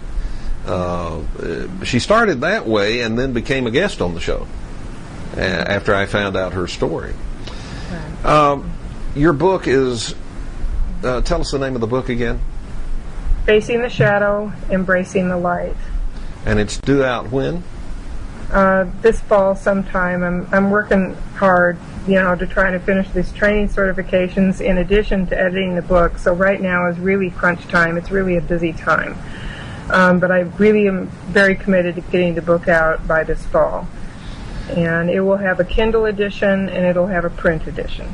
She started that way and then became a guest on the show after I found out her story. Your book is, tell us the name of the book again. Facing the Shadow, Embracing the Light. And it's due out when? this fall sometime. I'm working hard, to try to finish these training certifications in addition to editing the book. So right now is really crunch time. It's really a busy time. But I really am very committed to getting the book out by this fall. And it will have a Kindle edition and it'll have a print edition.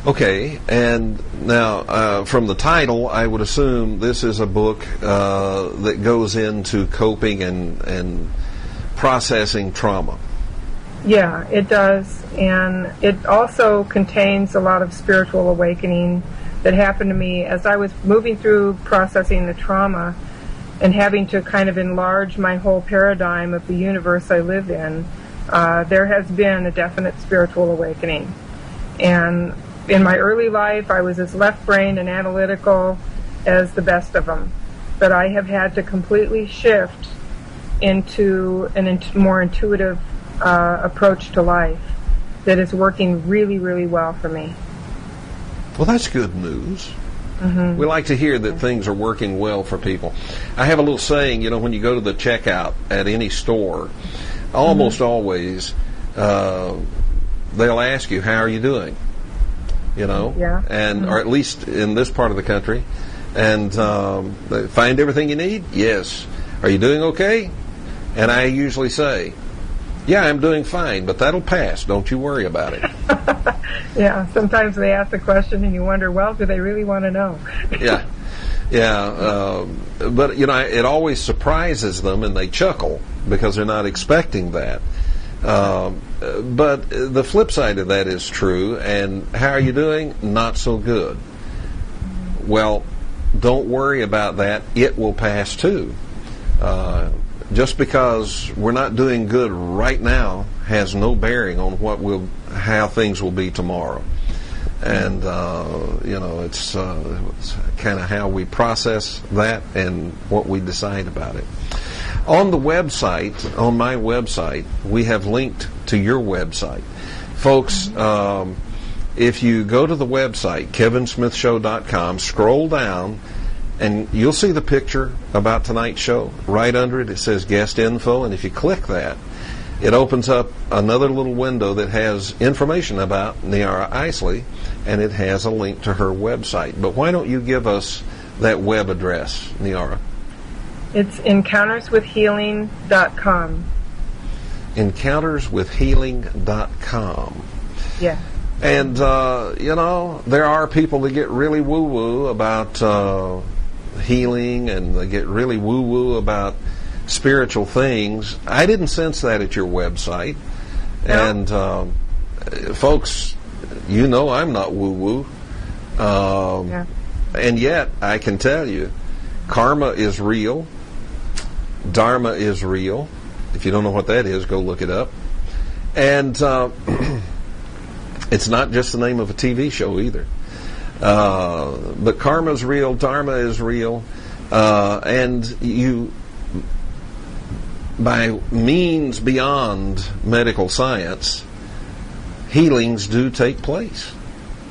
Okay, and now from the title, I would assume this is a book that goes into coping and processing trauma. Yeah, it does, and it also contains a lot of spiritual awakening that happened to me as I was moving through processing the trauma and having to kind of enlarge my whole paradigm of the universe I live in. There has been a definite spiritual awakening. And in my early life, I was as left-brained and analytical as the best of them. But I have had to completely shift into a more intuitive approach to life that is working really, really well for me. Well, that's good news. Mm-hmm. We like to hear that things are working well for people. I have a little saying, when you go to the checkout at any store, almost always they'll ask you, how are you doing? And or at least in this part of the country, and they find everything you need? Yes. Are you doing okay? And I usually say, yeah, I'm doing fine, but that'll pass. Don't you worry about it. Yeah, sometimes they ask the question and you wonder, well, do they really want to know? Yeah. But, it always surprises them and they chuckle because they're not expecting that. But the flip side of that is true. And how are you doing? Not so good. Well, don't worry about that. It will pass too. Just because we're not doing good right now has no bearing on how things will be tomorrow. And it's kind of how we process that and what we decide about it. On the website, on my website, we have linked to your website. Folks, if you go to the website, kevinsmithshow.com, scroll down, and you'll see the picture about tonight's show. Right under it, it says guest info, and if you click that, it opens up another little window that has information about Niara Isley, and it has a link to her website. But why don't you give us that web address, Niara? It's encounterswithhealing.com. Encounterswithhealing.com. Yeah. And, there are people that get really woo-woo about healing, and they get really woo-woo about spiritual things. I didn't sense that at your website. No. And, folks, I'm not woo-woo. And yet, I can tell you, karma is real. Dharma is real. If you don't know what that is, go look it up. And it's not just the name of a TV show either. But karma is real, dharma is real, and you, by means beyond medical science, healings do take place.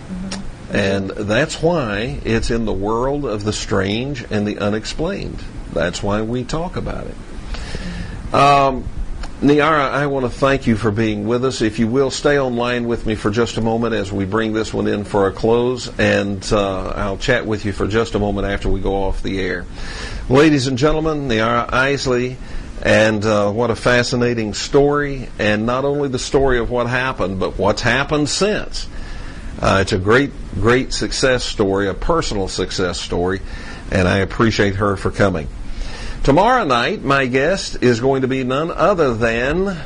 Mm-hmm. And that's why it's in the world of the strange and the unexplained. That's why we talk about it. Niara, I want to thank you for being with us. If you will, stay online with me for just a moment as we bring this one in for a close, and I'll chat with you for just a moment after we go off the air. Ladies and gentlemen, Niara Isley, and what a fascinating story, and not only the story of what happened, but what's happened since. It's a great, great success story, a personal success story, and I appreciate her for coming. Tomorrow night, my guest is going to be none other than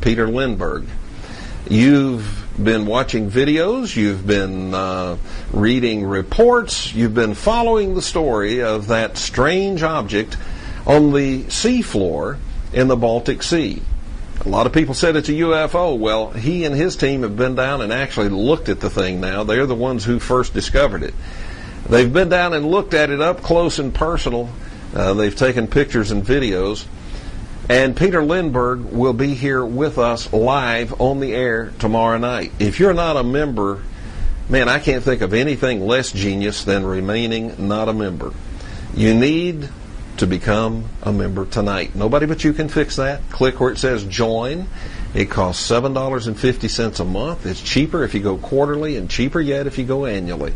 Peter Lindbergh. You've been watching videos, you've been reading reports, you've been following the story of that strange object on the seafloor in the Baltic Sea. A lot of people said it's a UFO. Well, he and his team have been down and actually looked at the thing now. They're the ones who first discovered it. They've been down and looked at it up close and personal. They've taken pictures and videos. And Peter Lindbergh will be here with us live on the air tomorrow night. If you're not a member, man, I can't think of anything less genius than remaining not a member. You need to become a member tonight. Nobody but you can fix that. Click where it says join. It costs $7.50 a month. It's cheaper if you go quarterly and cheaper yet if you go annually.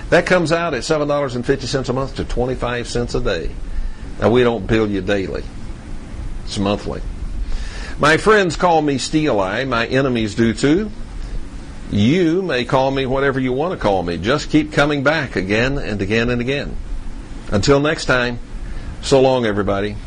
That comes out at $7.50 a month to 25 cents a day. Now, we don't bill you daily. It's monthly. My friends call me Steel Eye. My enemies do too. You may call me whatever you want to call me. Just keep coming back again and again and again. Until next time, so long, everybody.